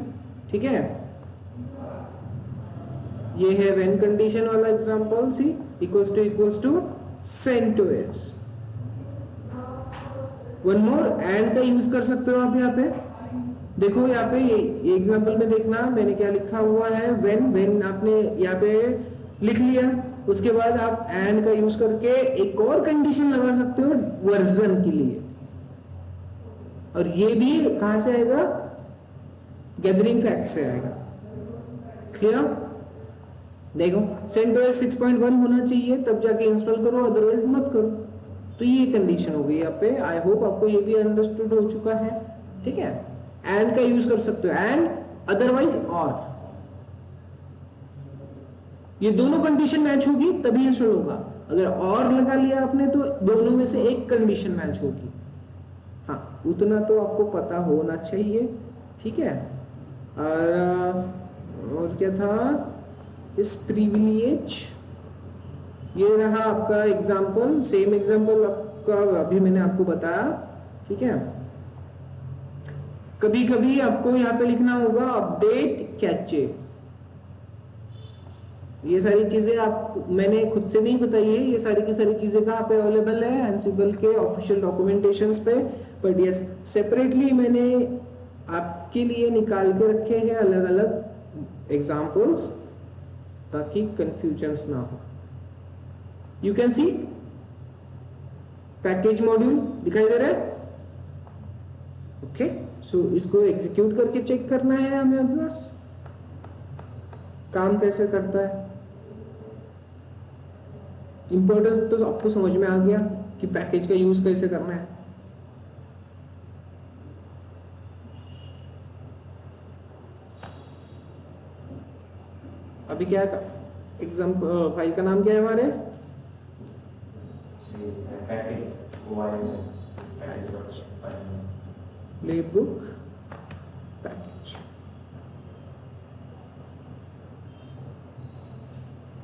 ठीक है। ये है व्हेन कंडीशन वाला example, see equals to CentOS। One more and का यूज कर सकते हो आप यहाँ पे, देखो यहाँ पे ये एग्जांपल में देखना मैंने क्या लिखा हुआ है, व्हेन आपने यहाँ पे लिख लिया, उसके बाद आप एंड का यूज करके एक और कंडीशन लगा सकते हो वर्जन के लिए, और ये भी कहां से आएगा, गैदरिंग फैक्ट से आएगा। क्लियर? देखो CentOS 6.1 होना चाहिए तब जाके इंस्टॉल करो, अदरवाइज मत करो। तो ये कंडीशन हो गई यहाँ पे। आई होप आपको ये भी अंडरस्टूड हो चुका है, ठीक है। एंड का यूज कर सकते हो, एंड अदरवाइज और, ये दोनों कंडीशन मैच होगी तभी इंस्टॉल होगा। अगर और लगा लिया आपने तो दोनों में से एक कंडीशन मैच होगी। हाँ, उतना तो आपको पता होना चाहिए, ठीक है। और क्या था, इस प्रिविलेज, ये रहा आपका एग्जाम्पल, सेम एग्जाम्पल आपका अभी मैंने आपको बताया, ठीक है। कभी कभी आपको यहाँ पे लिखना होगा अपडेट कैचे, ये सारी चीजें आप मैंने खुद से नहीं बताई है, ये सारी की सारी चीजें कहाँ पे अवेलेबल है, एंसिबल के ऑफिशियल डॉक्यूमेंटेशंस पे, बट यस सेपरेटली मैंने आपके लिए निकाल के रखे हैं अलग अलग एग्जांपल्स, ताकि कंफ्यूजन्स ना हो। You can see package module दिखाई दे रहा है, ओके। सो इसको एग्जीक्यूट करके चेक करना है हमें, अभी बस काम कैसे करता है। इंपॉर्टेंस तो आपको समझ में आ गया कि पैकेज का यूज कैसे करना है। अभी क्या एग्जाम्पल फाइल का नाम क्या है हमारे, प्लेबुक पैकेज।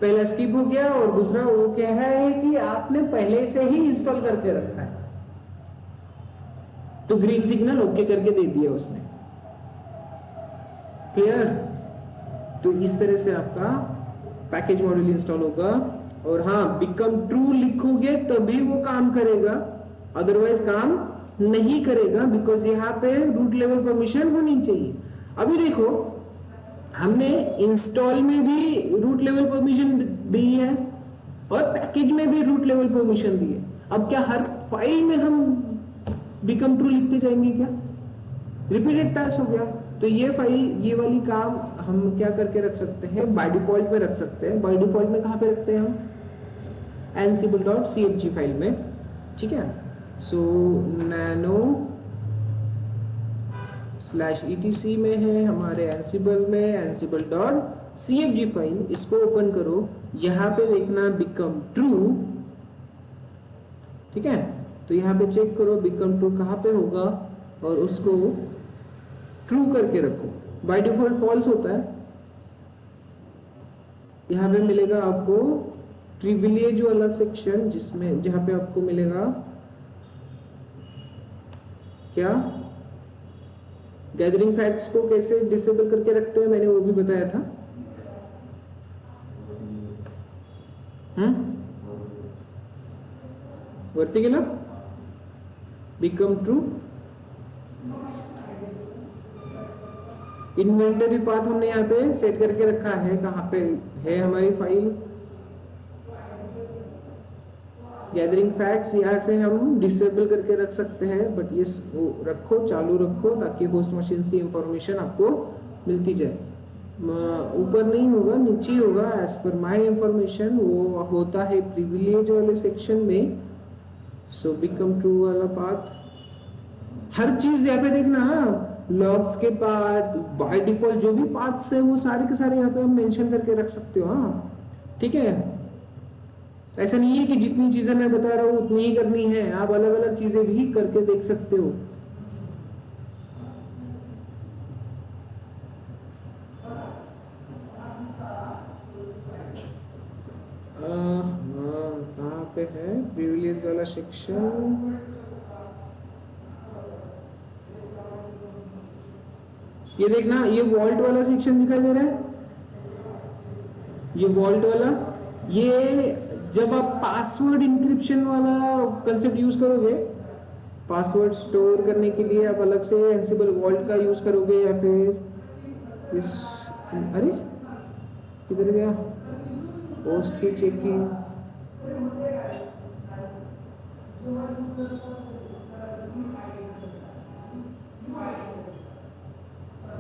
पहला स्किप हो गया, और दूसरा वो क्या है कि आपने पहले से ही इंस्टॉल करके रखा है, तो ग्रीन सिग्नल ओके करके दे दिया उसने। क्लियर? तो इस तरह से आपका पैकेज मॉड्यूल इंस्टॉल होगा। और हाँ, बिकम ट्रू लिखोगे तभी वो काम करेगा, अदरवाइज काम नहीं करेगा, बिकॉज यहाँ पे रूट लेवल परमिशन होनी चाहिए। अभी देखो हमने इंस्टॉल में भी रूट लेवल परमिशन दी है और पैकेज में भी रूट लेवल परमिशन दी है। अब क्या हर फाइल में हम बिकम ट्रू लिखते जाएंगे क्या? रिपीटेड टास्क हो गया। तो ये फाइल, ये वाली काम हम क्या करके रख सकते हैं, बाय डिफॉल्ट में रख सकते हैं। बाय डिफॉल्ट में कहाँ पे रखते हैं हम, ansible.cfg फाइल में, ठीक है। सो nano/etc में है हमारे एंसिबल में ansible.cfg फाइल, इसको ओपन करो, यहाँ पे देखना बिकम ट्रू, ठीक है। तो यहाँ पे चेक करो बिकम ट्रू कहाँ पे होगा और उसको ट्रू करके रखो। बाय डिफॉल्ट फॉल्स होता है। यहाँ पे मिलेगा आपको प्रिविलेज वाला सेक्शन, जिसमें जहाँ पे आपको मिलेगा क्या, गैदरिंग फैक्ट्स को कैसे डिसेबल करके रखते हैं, मैंने वो भी बताया था। वरती गेला बिकम ट्रू। इन्वेंटरी पाथ हमने यहाँ पे सेट करके रखा है, कहाँ पे है हमारी फाइल, गैदरिंग फैक्ट्स यहाँ से हम डिसेबल करके रख सकते हैं, बट ये रखो, चालू रखो, ताकि होस्ट मशीन्स की इंफॉर्मेशन आपको मिलती जाए। ऊपर नहीं होगा, नीचे होगा, एज पर माई इंफॉर्मेशन वो होता है प्रिविलेज वाले सेक्शन में। सो बिकम ट्रू वाला पाथ, हर चीज यहाँ पे देखना, लॉग्स के पाथ, बाय डिफॉल्ट जो भी पाथ्स है वो सारे के सारे यहाँ पे हम मेंशन करके रख सकते हो। हाँ, ठीक है। ऐसा नहीं है कि जितनी चीजें मैं बता रहा हूं उतनी ही करनी है, आप अलग अलग चीजें भी करके देख सकते हो। कहाँ पे है प्रिविलेज वाला सेक्शन? ये देखना, ये वॉल्ट वाला सेक्शन दिखाई दे रहा है, ये वॉल्ट वाला, ये जब आप पासवर्ड इंक्रिप्शन वाला कंसेप्ट यूज करोगे, पासवर्ड स्टोर करने के लिए आप अलग से एंसिबल वॉल्ट का यूज करोगे, या फिर इस, अरे किधर गया पोस्ट की चेकिंग,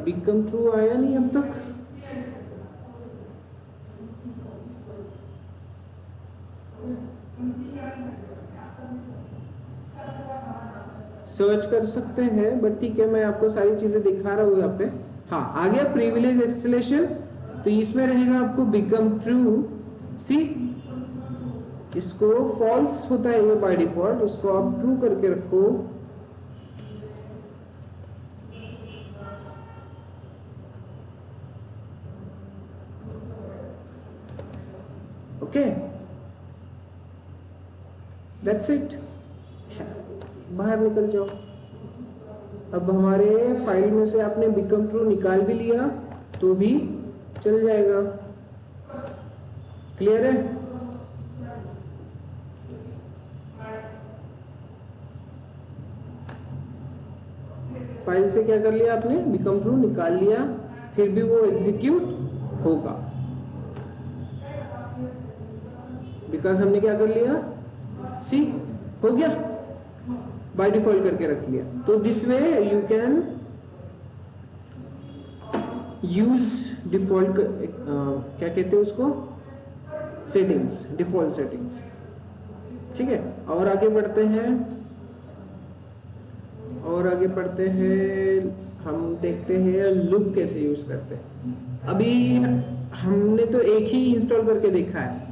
बिकम ट्रू आया नहीं अब तक। सर्च कर सकते हैं, बट ठीक है मैं आपको सारी चीजें दिखा रहा हूँ यहाँ पे। हाँ आ गया प्रिविलेज एक्सेलेशन, तो इसमें रहेगा आपको बिकम ट्रू। सी इसको फॉल्स होता है ये बाय डिफॉल्ट, इसको आप ट्रू करके रखो। ओके दैट्स इट, बाहर निकल जाओ। अब हमारे फाइल में से आपने बिकम ट्रू निकाल भी लिया तो भी चल जाएगा। क्लियर है? फाइल से क्या कर लिया आपने, बिकम ट्रू निकाल लिया, फिर भी वो एग्जीक्यूट होगा बिकॉज हमने क्या कर लिया, सी हो गया, बाय डिफॉल्ट करके रख लिया। तो this way you can use default, क्या कहते हैं उसको, सेटिंग्स, डिफॉल्ट सेटिंग्स। ठीक है, और आगे बढ़ते हैं, और आगे बढ़ते हैं, हम देखते हैं लूप कैसे यूज करते हैं। अभी हमने तो एक ही इंस्टॉल करके देखा है,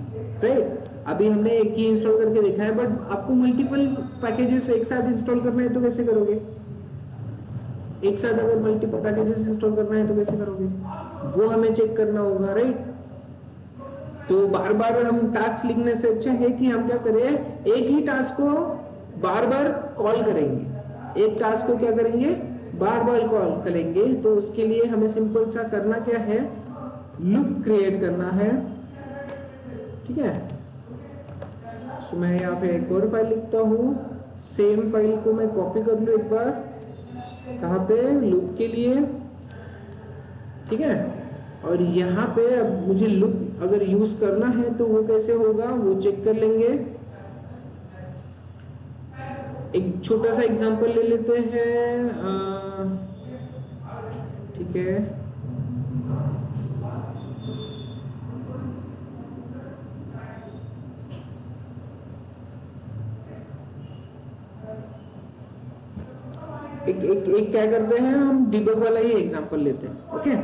राइट? अभी हमने एक ही इंस्टॉल करके देखा है, बट आपको मल्टीपल पैकेजेस एक साथ इंस्टॉल करना है तो कैसे करोगे? एक साथ अगर मल्टीपल पैकेजेस इंस्टॉल करना है तो कैसे करोगे, वो हमें चेक करना होगा, राइट? तो बार बार हम टास्क लिखने से अच्छा है कि हम क्या करें, एक ही टास्क को बार बार कॉल करेंगे, एक टास्क को क्या करेंगे, बार बार कॉल करेंगे। तो उसके लिए हमें सिंपल सा करना क्या है, लूप क्रिएट करना है। ठीक है, सो मैं यहाँ पे एक और फाइल लिखता हूँ, सेम फाइल को मैं कॉपी कर लूँ एक बार, कहाँ पे, लूप के लिए। ठीक है, और यहाँ पे अब मुझे लूप अगर यूज करना है तो वो कैसे होगा वो चेक कर लेंगे। एक छोटा सा एग्जांपल ले लेते हैं, ठीक है, एक क्या करते हैं, हम डिबग वाला ही एग्जांपल लेते हैं, ओके,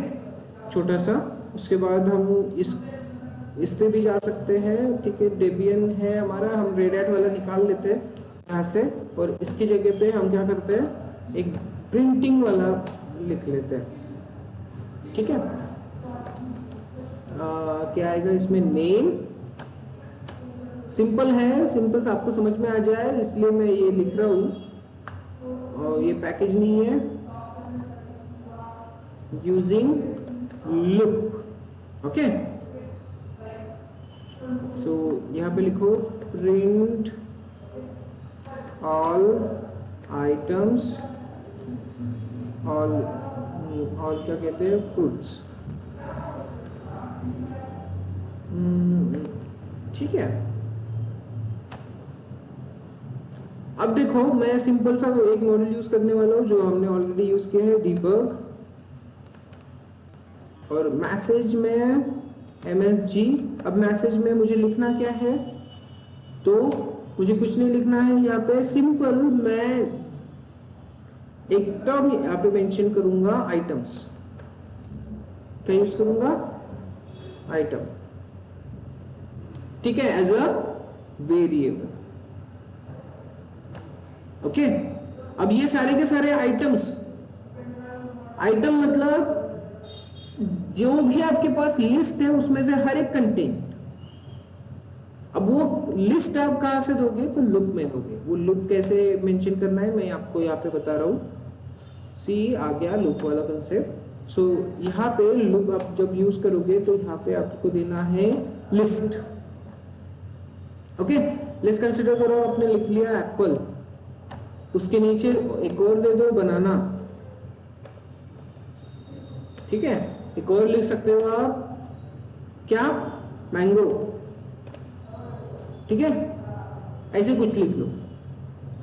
छोटा सा। उसके बाद हम इस पे भी जा सकते हैं। ठीक है, डेबियन है हमारा, हम रेड हैट वाला निकाल लेते हैं यहाँ से, और इसकी जगह पे हम क्या करते हैं, एक प्रिंटिंग वाला लिख लेते हैं। ठीक है, क्या आएगा इसमें, नेम, सिंपल है, सिंपल से आपको समझ में आ जाए इसलिए मैं ये लिख रहा हूँ, और ये पैकेज नहीं है, यूजिंग लूप। ओके, सो यहाँ पे लिखो प्रिंट ऑल आइटम्स, ऑल क्या कहते हैं, फ्रूट्स। ठीक है, अब देखो मैं सिंपल सा एक मॉडल यूज करने वाला हूँ जो हमने ऑलरेडी यूज किया है, डीबग, और मैसेज में MSG। अब मैसेज में मुझे लिखना क्या है, तो मुझे कुछ नहीं लिखना है, यहाँ पे सिंपल मैं एक टर्म यहाँ पे मेंशन करूंगा, आइटम्स। क्या यूज करूंगा, आइटम। ठीक है, एज अ वेरिएबल। ओके, अब ये सारे के सारे आइटम्स, आइटम मतलब जो भी आपके पास लिस्ट है उसमें से हर एक कंटेंट। अब वो लिस्ट आप कहां से दोगे, तो लूप में दोगे। वो लूप कैसे मेंशन करना है मैं आपको यहाँ पे बता रहा हूँ। सी आ गया लूप वाला कंसेप्ट। सो यहाँ पे लूप आप जब यूज करोगे तो यहाँ पे आपको देना है लिस्ट। ओके, लिस्ट कंसिडर करो, आपने लिख लिया एप्पल, उसके नीचे एक और दे दो बनाना। ठीक है, एक और लिख सकते हो आप क्या, मैंगो। ठीक है, ऐसे कुछ लिख लो,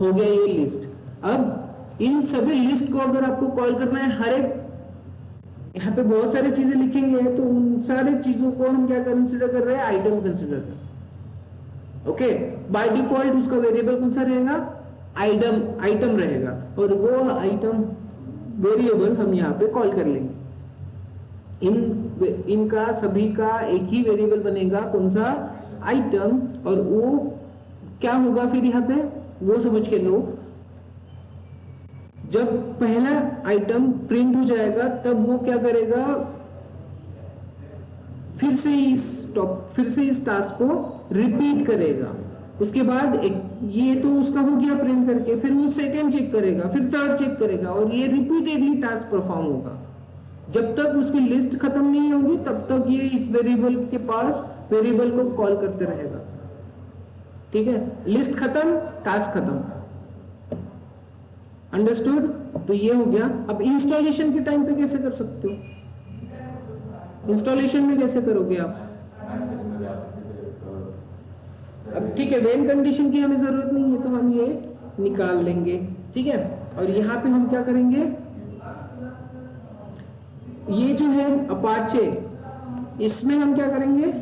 हो गया ये लिस्ट। अब इन सभी लिस्ट को अगर आपको कॉल करना है, हर एक यहाँ पे बहुत सारी चीजें लिखेंगे तो उन सारी चीजों को हम क्या कंसिडर कर रहे हैं, आइटम कंसिडर कर। ओके, बाय डिफॉल्ट उसका वेरिएबल कौन सा रहेगा, आइटम रहेगा, और वो आइटम वेरिएबल हम यहाँ पे कॉल कर लेंगे। इनका सभी का एक ही वेरिएबल बनेगा, कौन सा, आइटम। और वो क्या होगा फिर यहाँ पे, वो समझ के लो। जब पहला आइटम प्रिंट हो जाएगा तब वो क्या करेगा, फिर से इस टास्क को रिपीट करेगा। उसके बाद ये तो उसका हो गया प्रिंट करके, फिर वो सेकंड चेक करेगा, फिर थर्ड चेक करेगा, और ये रिपीटेडली टास्क परफॉर्म होगा। जब तक उसकी लिस्ट खत्म नहीं होगी तब तक ये इस वेरिएबल के पास वेरिएबल को कॉल करते रहेगा। ठीक है, लिस्ट खत्म, टास्क खत्म। अंडरस्टूड? तो ये हो गया। अब इंस्टॉलेशन के टाइम पे कैसे कर सकते हो, इंस्टॉलेशन में कैसे करोगे आप? अब ठीक है, व्हेन कंडीशन की हमें जरूरत नहीं है तो हम ये निकाल लेंगे। ठीक है, और यहां पे हम क्या करेंगे, ये जो है अपाचे, इसमें हम क्या करेंगे,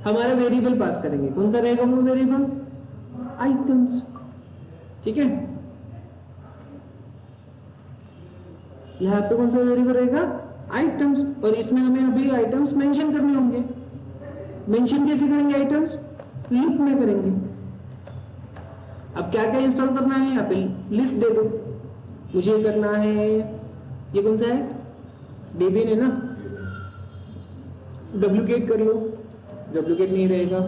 हमारा वेरिएबल पास करेंगे। कौन सा रहेगा वो वेरिएबल, आइटम्स। ठीक है, यहां पे कौन सा वेरिएबल रहेगा, आइटम्स, और इसमें हमें अभी आइटम्स मेंशन करने होंगे। मेंशन कैसे करेंगे आइटम्स, लूप में करेंगे। अब क्या क्या इंस्टॉल करना है, यहाँ पे लिस्ट दे दो। मुझे करना है, ये कौन सा है, डेबियन है ना, डुप्लीकेट कर लो, डुप्लीकेट नहीं रहेगा,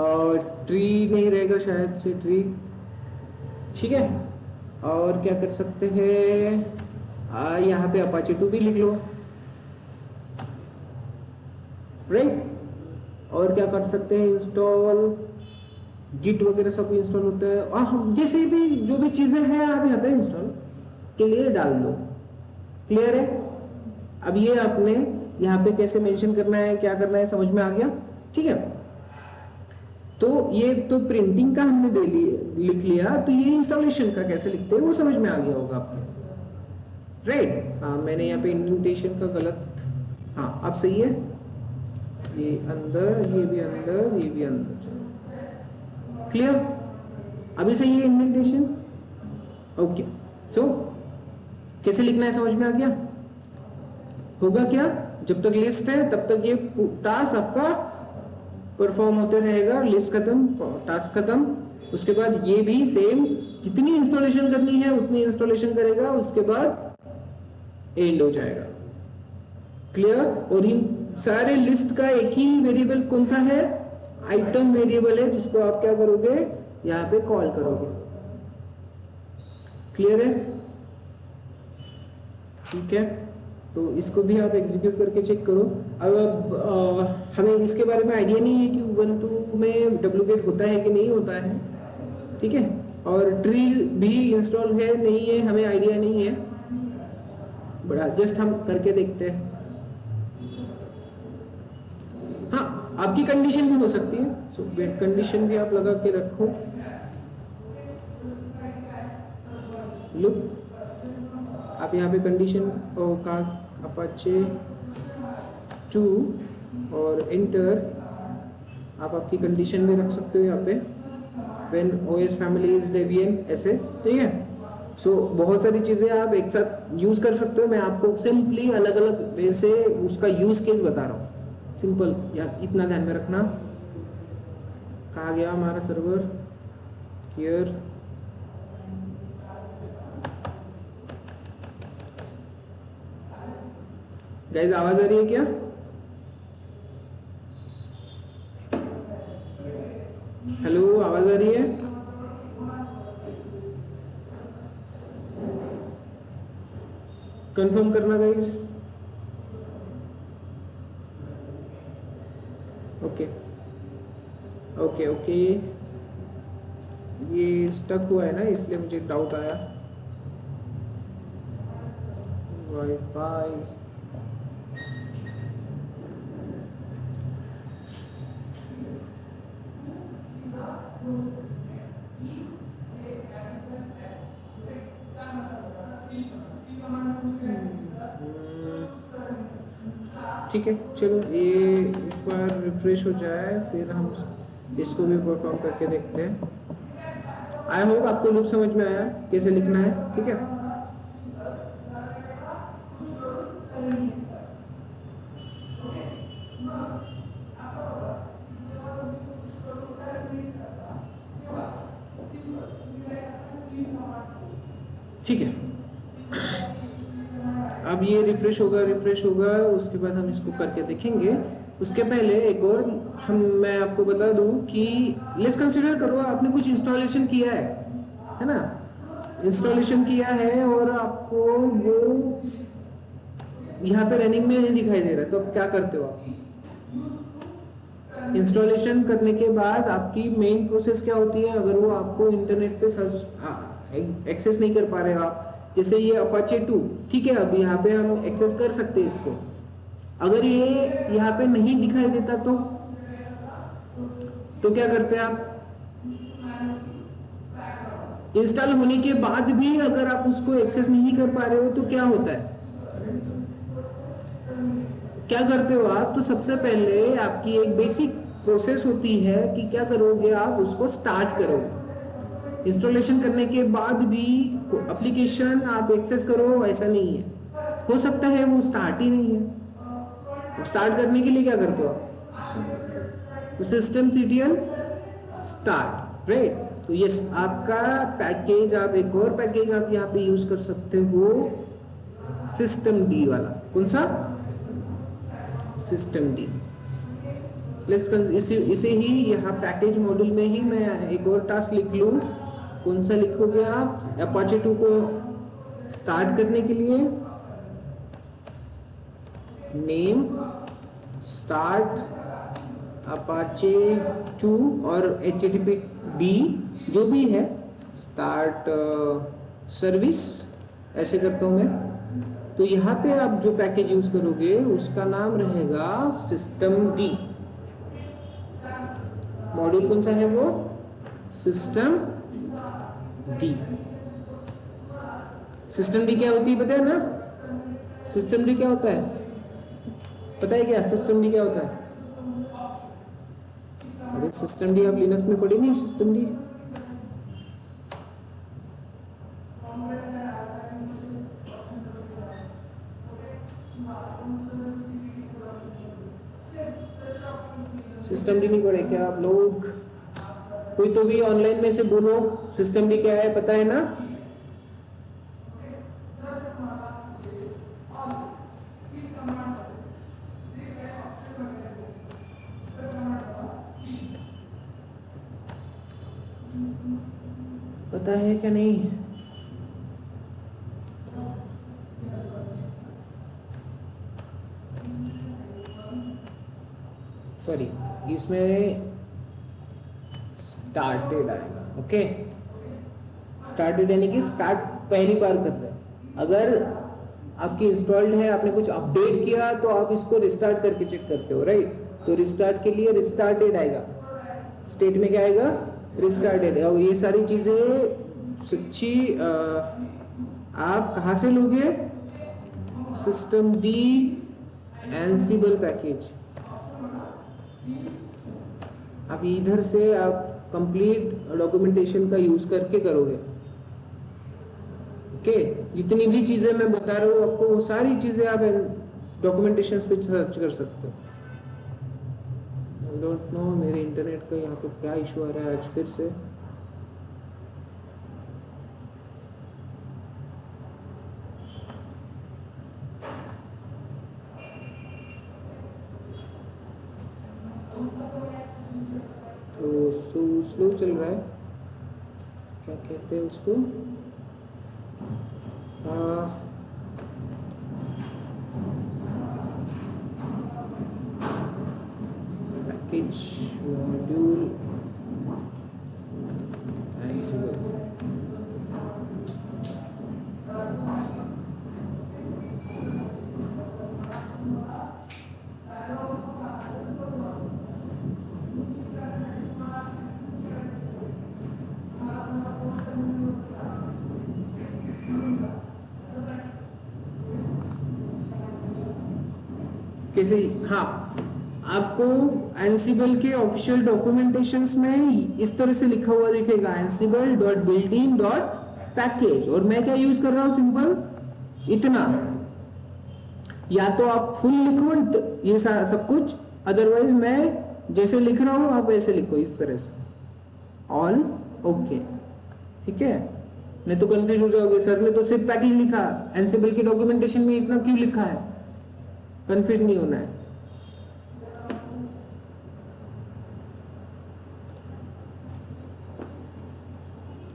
और ट्री नहीं रहेगा शायद से, ट्री। ठीक है, और क्या कर सकते हैं, यहाँ पे अपाचे 2 भी लिख लो, राइट। और क्या कर सकते हैं, इंस्टॉल गिट वगैरह सब इंस्टॉल होता है, और हम जैसे भी जो भी चीजें हैं आप यहाँ पे इंस्टॉल के लिए डाल दो। क्लियर है? अब ये आपने यहाँ पे कैसे मेंशन करना है, क्या करना है, समझ में आ गया। ठीक है, तो ये तो प्रिंटिंग का हमने लिख लिया, तो ये इंस्टॉलेशन का कैसे लिखते हैं वो समझ में आ गया होगा आपके, राइट। हाँ, मैंने यहाँ पे इंडेंटेशन का गलत, हाँ अब सही है, ये अंदर, ये भी अंदर, ये भी अंदर। क्लियर? अभी सही है इंडेंटेशन? ओके, सो कैसे लिखना है समझ में आ गया। होगा क्या, जब तक लिस्ट है तब तक ये टास्क आपका परफॉर्म होते रहेगा, लिस्ट खत्म, टास्क खत्म। उसके बाद ये भी सेम, जितनी इंस्टॉलेशन करनी है उतनी इंस्टॉलेशन करेगा, उसके बाद एंड हो जाएगा। क्लियर? और इन सारे लिस्ट का एक ही वेरिएबल कौन सा है, आइटम वेरिएबल है, जिसको आप क्या करोगे, यहां पे कॉल करोगे। क्लियर है? ठीक है, तो इसको भी आप एग्जीक्यूट करके चेक करो। अब हमें इसके बारे में आइडिया नहीं है कि उबंटू में डुप्लीकेट होता है कि नहीं होता है। ठीक है, और ट्री भी इंस्टॉल है नहीं है हमें आइडिया नहीं है, बड़ा जस्ट हम करके देखते हैं। हाँ, आपकी कंडीशन भी हो सकती है, सो वेट कंडीशन भी आप लगा के रखो। लुक, आप यहाँ पे कंडीशन का अपाचे 2 और एंटर, आप आपकी कंडीशन भी रख सकते हो यहाँ पे, when OS family is Debian, ऐसे। ठीक है, बहुत सारी चीज़ें आप एक साथ यूज़ कर सकते हो। मैं आपको सिंपली अलग अलग वे से उसका यूज़ केस बता रहा हूँ, सिंपल, या इतना ध्यान में रखना। कहाँ गया हमारा सर्वर? हियर। गाइस आवाज़ आ रही है क्या? हेलो, आवाज़ आ रही है? कंफर्म करना गाइस। ओके ओके ओके, ये स्टक हुआ है ना, इसलिए मुझे डाउट आया। वाईफाई ठीक है, चलो ये एक बार रिफ्रेश हो जाए, फिर हम इसको भी परफॉर्म करके देखते हैं। आई होप आपको लूप समझ में आया कैसे लिखना है, ठीक है। ठीक है, अब ये रिफ्रेश होगा, उसके बाद हम इसको करके देखेंगे। उसके पहले एक और मैं आपको बता दूं कि लेट्स कंसीडर करो आपने कुछ इंस्टॉलेशन किया है ना, इंस्टॉलेशन किया है और आपको वो यहाँ पे रनिंग में नहीं दिखाई दे रहा, तो अब क्या करते हो आप? इंस्टॉलेशन करने के बाद आपकी मेन प्रोसेस क्या होती है? अगर वो आपको इंटरनेट पे सर्च एक्सेस नहीं कर पा रहे हो आप, जैसे ये अपाचे 2, ठीक है, अब यहाँ पे हम एक्सेस कर सकते हैं इसको। अगर ये यहाँ पे नहीं दिखाई देता तो क्या करते हैं आप? इंस्टॉल होने के बाद भी अगर आप उसको एक्सेस नहीं कर पा रहे हो तो क्या होता है? क्या करते हो आप? तो सबसे पहले आपकी एक बेसिक प्रोसेस होती है कि क्या करोगे आप? उसको स्टार्ट करोगे। इंस्टॉलेशन करने के बाद भी एप्लीकेशन आप एक्सेस करो ऐसा नहीं है, हो सकता है वो स्टार्ट ही नहीं है। स्टार्ट करने के लिए क्या करते हो आप? तो systemctl स्टार्ट, राइट। तो यस, आपका पैकेज, आप एक और पैकेज आप यहाँ पे यूज कर सकते हो, systemd वाला। कौन सा? systemd। इसे ही यहाँ पैकेज मॉड्यूल में ही मैं एक और टास्क लिख लूँ। कौन सा लिखोगे आप? अपाचे 2 को स्टार्ट करने के लिए नेम स्टार्ट अपाचे 2 और httpd जो भी है, स्टार्ट सर्विस, ऐसे करता हूँ मैं। तो यहाँ पे आप जो पैकेज यूज करोगे उसका नाम रहेगा systemd। मॉड्यूल कौन सा है वो? systemd। systemd क्या होती है पता है ना? systemd क्या होता है पता है क्या? systemd क्या होता है? अरे systemd आप लिनक्स में पढ़ी नहीं? systemd systemd नहीं पढ़े क्या आप लोग? कोई तो भी ऑनलाइन में से बोलो, systemd क्या है पता है ना? पता है क्या नहीं? सॉरी, इसमें स्टार्टेड आएगा। ओके, स्टार्टेड यानी कि स्टार्ट पहली बार कर रहे हैं। अगर आपकी इंस्टॉल्ड है, आपने कुछ अपडेट किया तो आप इसको रिस्टार्ट करके चेक करते हो, राइट। तो रिस्टार्ट के लिए रिस्टार्टेड आएगा, स्टेट में क्या आएगा? रिस्टार्टेड। और ये सारी चीजें सच्ची आप कहाँ से लोगे? systemd एनसिबल package. आप इधर से आप कंप्लीट डॉक्यूमेंटेशन का यूज करके करोगे। ओके जितनी भी चीजें मैं बता रहा हूँ आपको वो सारी चीजें आप डॉक्यूमेंटेशन पे सर्च कर सकते हो। आई डोंट नो मेरे इंटरनेट का यहाँ पे क्या इशू आ रहा है आज फिर से। तो स्लो चल रहा है, क्या कहते हैं उसको, पैकेज मॉड्यूल एंसिबल। कैसे, हाँ आपको एंसिबल के ऑफिशियल डॉक्यूमेंटेशंस में इस तरह से लिखा हुआ दिखेगा ansible.buildin.package और मैं क्या यूज कर रहा हूं, सिंपल इतना। या तो आप फुल लिखो ये सब कुछ, अदरवाइज मैं जैसे लिख रहा हूं आप ऐसे लिखो इस तरह से ऑल ओके, ठीक है। नहीं तो कंफ्यूज हो जाओगे, सर ने तो सिर्फ पैकेज लिखा, एंसिबल के डॉक्यूमेंटेशन में इतना क्यों लिखा है, कंफ्यूज नहीं होना है।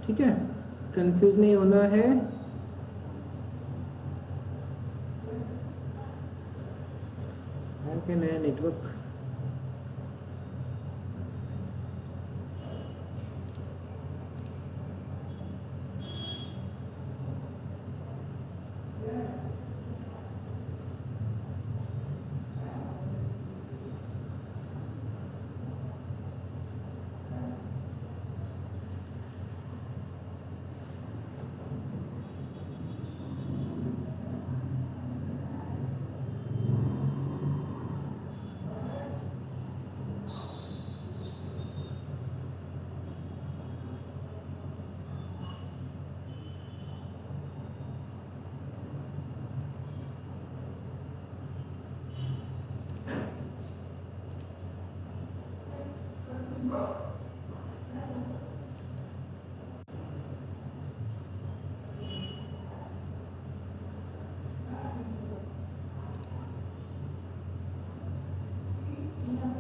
ठीक है, कंफ्यूज नहीं होना है। क्या नया नेटवर्क,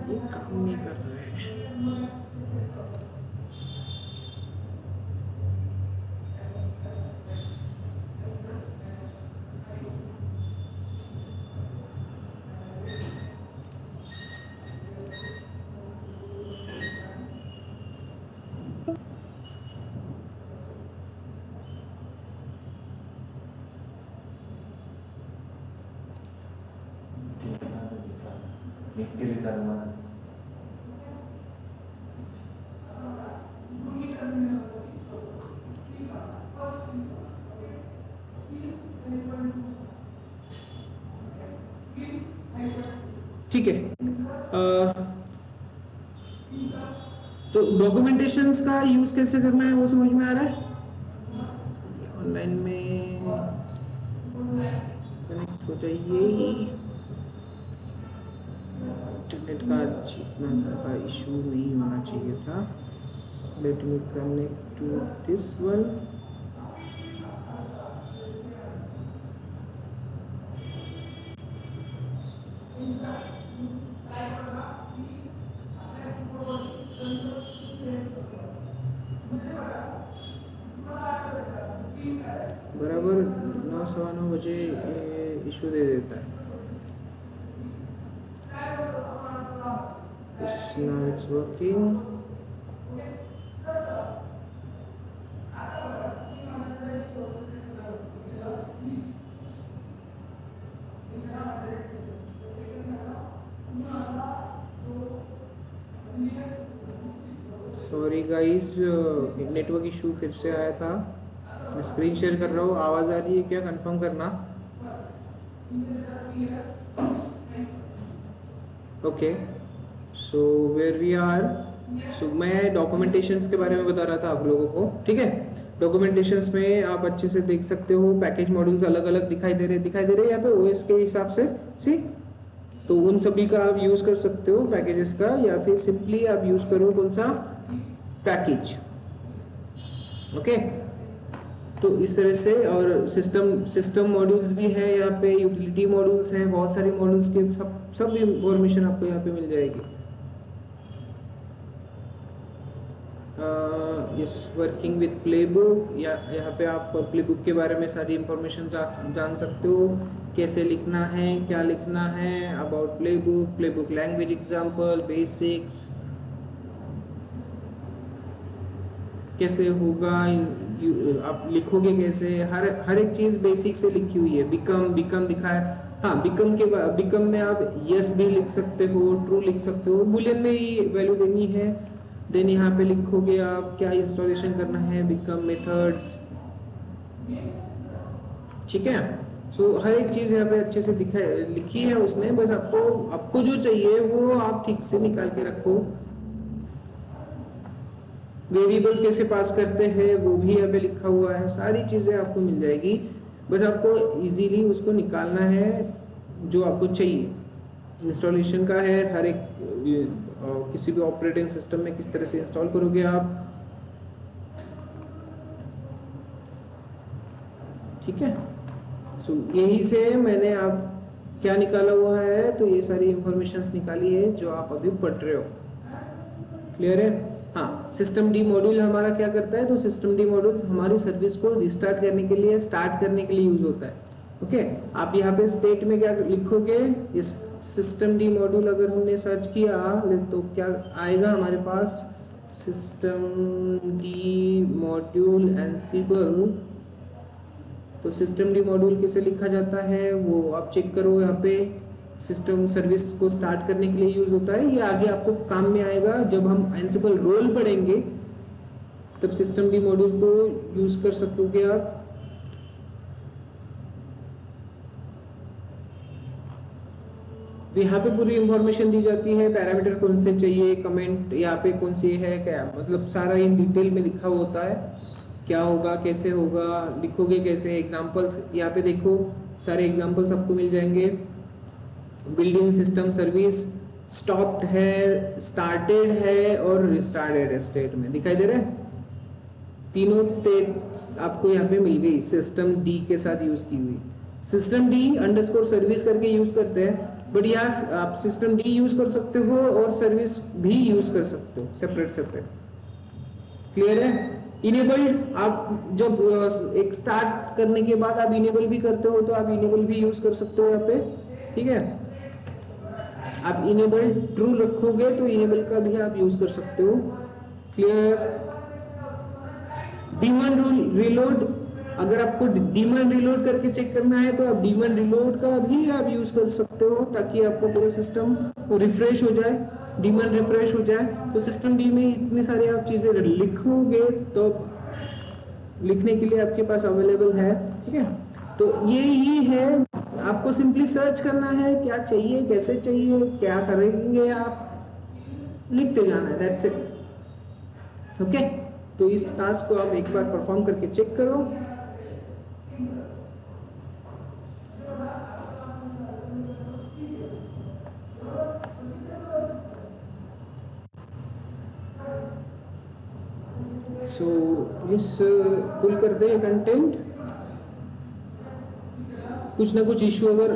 ये काम नहीं कर रहा है। ठीक है, तो डॉक्यूमेंटेशंस का यूज कैसे करना है वो समझ में आ रहा है। ऑनलाइन में कनेक्ट हो जाइए। इंटरनेट का इतना ज़्यादा इशू नहीं होना चाहिए था। Let me connect to this one. बराबर 9:15 बजे इशू दे देता है। Now it's working. Sorry guys, network issue फिर से आया था। मैं स्क्रीन शेयर कर रहा हूँ, आवाज़ आ रही है क्या, कंफर्म करना। Okay, so where we are, मैं डॉक्यूमेंटेशंस के बारे में बता रहा था आप लोगों को, ठीक है। डॉक्यूमेंटेशंस में आप अच्छे से देख सकते हो, पैकेज मॉड्यूल्स अलग अलग दिखाई दे रहे यहाँ पे ओएस के हिसाब से, सी। तो उन सभी का आप यूज कर सकते हो पैकेजेस का, या फिर सिंपली आप यूज करो कौन सा पैकेज, ओके। तो इस तरह से, और सिस्टम मॉड्यूल्स भी है यहाँ पे, यूटिलिटी मॉड्यूल्स हैं, बहुत सारी मॉड्यूल्स के सब इंफॉर्मेशन आपको यहाँ पे मिल जाएगी। यस, वर्किंग विद प्लेबुक, या यहाँ पे आप प्लेबुक के बारे में सारी इंफॉर्मेशन जान सकते हो, कैसे लिखना है, क्या लिखना है, about playbook language example, basics कैसे होगा, आप लिखोगे कैसे, हर एक चीज बेसिक से लिखी हुई है। बिकम दिखाया, हाँ, बिकम में आप यस भी लिख सकते हो, ट्रू लिख सकते हो, बुलियन में ही वैल्यू देनी है। देन यहाँ पे लिखोगे आप क्या इंस्टॉलेशन करना है, बिकम मेथड्स, ठीक है। सो हर एक चीज यहाँ पे अच्छे से लिखी है उसने, बस आपको जो चाहिए वो आप ठीक से निकाल के रखो। वेरिएबल्स कैसे पास करते हैं वो भी यहाँ पे लिखा हुआ है, सारी चीजें आपको मिल जाएगी, बस आपको इजीली उसको निकालना है जो आपको चाहिए। इंस्टॉलेशन का है, हर एक किसी भी ऑपरेटिंग सिस्टम में किस तरह से इंस्टॉल करोगे आप, ठीक है। सो यही से मैंने आप क्या निकाला हुआ है, तो ये सारी इंफॉर्मेशंस निकाली है जो आप अभी पढ़ रहे हो, क्लियर है। हाँ, सिस्टम डी मॉड्यूल हमारा क्या करता है, तो सिस्टम डी मॉड्यूल हमारी सर्विस को रिस्टार्ट करने के लिए, स्टार्ट करने के लिए यूज होता है, ओके। आप यहाँ पे स्टेट में क्या लिखोगे, इस सिस्टम डी मॉड्यूल अगर हमने सर्च किया तो क्या आएगा हमारे पास, सिस्टम डी मॉड्यूल एनसिबल। तो सिस्टम डी मॉड्यूल कैसे लिखा जाता है वो आप चेक करो, यहाँ पे सिस्टम सर्विस को स्टार्ट करने के लिए यूज होता है। ये आगे आपको काम में आएगा जब हम एंसिबल रोल पढ़ेंगे, तब सिस्टम डी मॉड्यूल को यूज कर सकोगे आप। यहाँ पे पूरी इंफॉर्मेशन दी जाती है, पैरामीटर कौन से चाहिए, कमेंट यहाँ पे कौन सी है, क्या मतलब सारा इन डिटेल में लिखा होता है, क्या होगा, कैसे होगा, लिखोगे कैसे, एग्जांपल्स यहाँ पे देखो, सारे एग्जांपल्स आपको मिल जाएंगे। बिल्डिंग सिस्टम सर्विस स्टॉप्ड है, स्टार्टेड है और रिस्टार्टेड स्टेट में दिखाई दे रहा है, तीनों स्टेट आपको यहाँ पे मिल गई, सिस्टम डी के साथ यूज की हुई। सिस्टम डी अंडरस्कोर सर्विस करके यूज करते हैं, बट यहाँ आप सिस्टम डी यूज कर सकते हो और सर्विस भी यूज कर सकते हो सेपरेट, क्लियर है। इनेबल्ड, आप जब एक स्टार्ट करने के बाद आप इनेबल भी करते हो तो आप इनेबल भी यूज कर सकते हो यहाँ पे, ठीक है। आप इनेबल ट्रू रखोगे तो इनेबल का भी आप यूज कर सकते हो, क्लियर। डीमन रीलोड, अगर आपको डीमन रीलोड करके चेक करना है तो आप डीमन रीलोड का भी आप यूज कर सकते हो, ताकि आपका पूरा सिस्टम रिफ्रेश हो जाए, डीमन रिफ्रेश हो जाए। तो सिस्टम डी में इतनी सारी आप चीजें लिखोगे तो लिखने के लिए आपके पास अवेलेबल है, ठीक है। तो ये ही है, आपको सिंपली सर्च करना है क्या चाहिए, कैसे चाहिए, क्या करेंगे, आप लिखते जाना है, दैट्स इट, ओके। तो इस टास्क को आप एक बार परफॉर्म करके चेक करो। सो इस पुल करते हैं कंटेंट, कुछ ना कुछ इश्यू अगर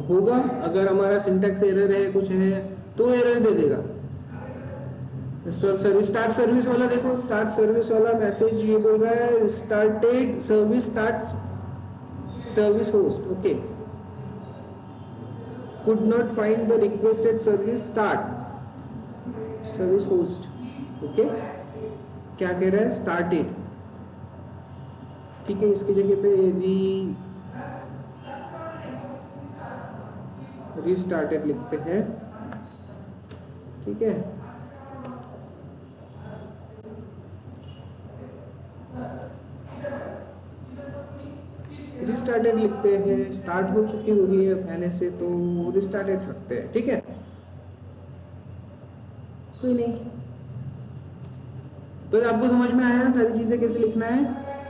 होगा, अगर हमारा सिंटैक्स एरर है, कुछ है तो एरर दे देगा। स्टार्ट सर्विस वाला देखो, स्टार्ट सर्विस वाला मैसेज ये बोल रहा है started service, start service host, okay, could not find the requested service start service host, okay. क्या कह रहा है, स्टार्टेड, ठीक है। इसकी जगह पे रीस्टार्टेड लिखते हैं, ठीक है। रिस्टार्टेड लिखते हैं, स्टार्ट हो चुकी होगी है पहले से तो रिस्टार्टेड रखते हैं, ठीक है, कोई नहीं। तो आपको समझ में आया सारी चीजें कैसे लिखना है,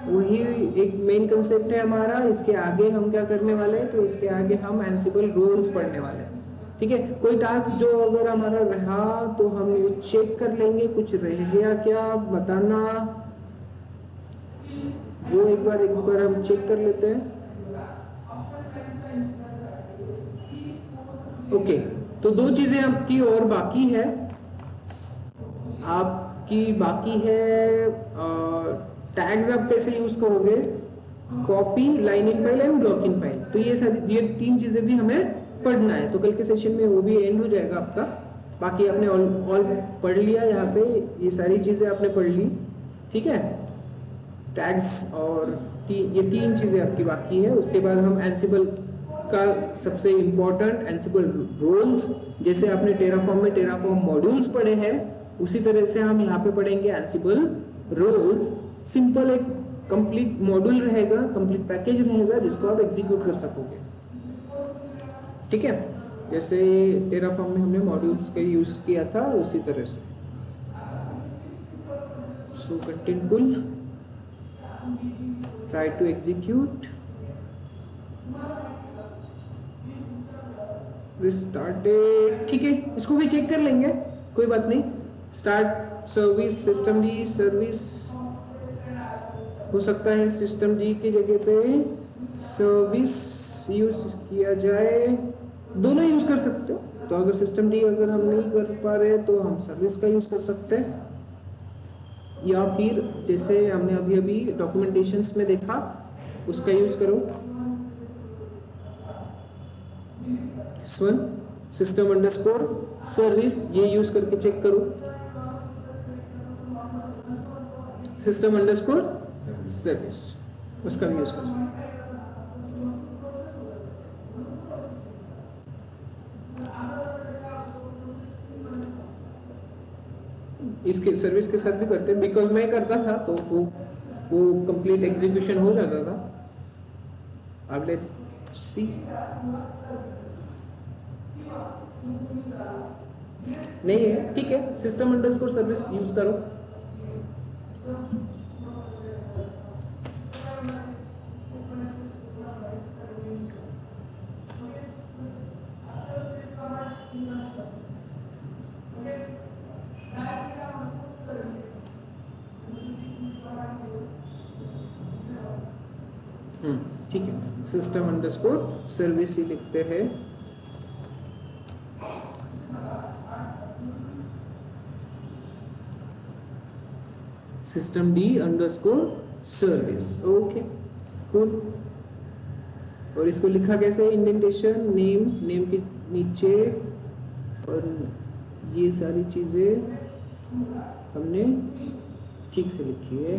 वही एक मेन कंसेप्ट है हमारा। इसके आगे हम क्या करने वाले हैं, तो इसके आगे हम एंसिबल रूल्स पढ़ने वाले हैं, ठीक है। कोई टास्क जो अगर हमारा रहा तो हम वो चेक कर लेंगे, कुछ रह गया क्या बताना, वो एक बार हम चेक कर लेते हैं। ओके, तो दो चीजें आपकी और बाकी है, आपकी बाकी है टैग्स आप कैसे यूज करोगे, copy, line in file and block in file. तो ये तीन चीजें भी हमें पढ़ना है, तो कल के सेशन में वो भी एंड हो जाएगा आपका। बाकी आपने ऑल पढ़ लिया, यहाँ पे ये सारी चीजें आपने पढ़ ली, ठीक है। टैग्स और ये तीन चीजें आपकी बाकी है। उसके बाद हम एंसिबल का सबसे इम्पोर्टेंट एंसिबल रोल्स, जैसे आपने टेराफॉर्म मॉड्यूल्स पढ़े हैं, उसी तरह से हम यहाँ पे पढ़ेंगे एंसिबल रोल्स। सिंपल एक कंप्लीट मॉड्यूल रहेगा, कंप्लीट पैकेज रहेगा जिसको आप एग्जीक्यूट कर सकोगे, ठीक है। जैसे टेराफॉर्म में हमने मॉड्यूल्स का यूज किया था उसी तरह से। So content pull, try to execute, restarted, ठीक है। इसको भी चेक कर लेंगे, कोई बात नहीं। Start service, system D service हो सकता है, सिस्टम डी की जगह पे सर्विस यूज किया जाए, दोनों यूज कर सकते हो। तो अगर सिस्टम डी अगर हम नहीं कर पा रहे तो हम सर्विस का यूज कर सकते हैं, या फिर जैसे हमने अभी डॉक्यूमेंटेशंस में देखा उसका यूज करो। सिस्टम अंडरस्कोर सर्विस, ये यूज करके चेक करो, सिस्टम अंडरस्कोर सर्विस, उसका भी यूज कर सकते हैं। इसके सर्विस के साथ भी करते हैं, बिकॉज मैं करता था तो वो कंप्लीट एग्जीक्यूशन हो जाता था। अब लेट्स सी, नहीं है, ठीक है। सिस्टम अंडरस्कोर सर्विस यूज करो। ठीक है, सिस्टम अंडरस्कोर सर्विस ही लिखते हैं। System D underscore service, okay cool. और इसको लिखा कैसे, इंडेंटेशन, नेम के नीचे, और ये सारी चीजें हमने ठीक से लिखी है।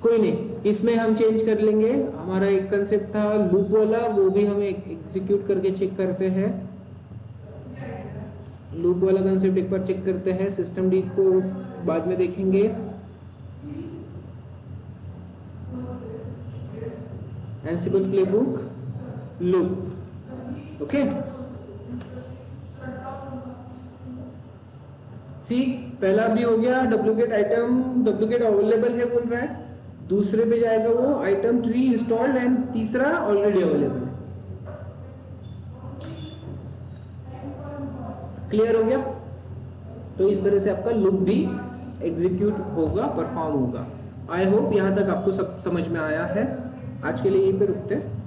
कोई नहीं, इसमें हम चेंज कर लेंगे। हमारा एक कंसेप्ट था लूप वाला, वो भी हम एग्जीक्यूट करके चेक करते हैं। लूप वाला कंसेप्ट एक बार चेक करते हैं, सिस्टम डी को बाद में देखेंगे। Ansible playbook loop, okay. सी पहला भी हो गया, डुप्लीकेट आइटम, डुप्लीकेट अवेलेबल है बोल रहा है। दूसरे पे जाएगा वो आइटम ट्री इंस्टॉल्ड, एंड तीसरा ऑलरेडी अवेलेबल है। क्लियर हो गया? तो इस तरह से आपका लूप भी एग्जीक्यूट होगा, परफॉर्म होगा। आई होप यहाँ तक आपको सब समझ में आया है। आज के लिए यहीं पे रुकते हैं।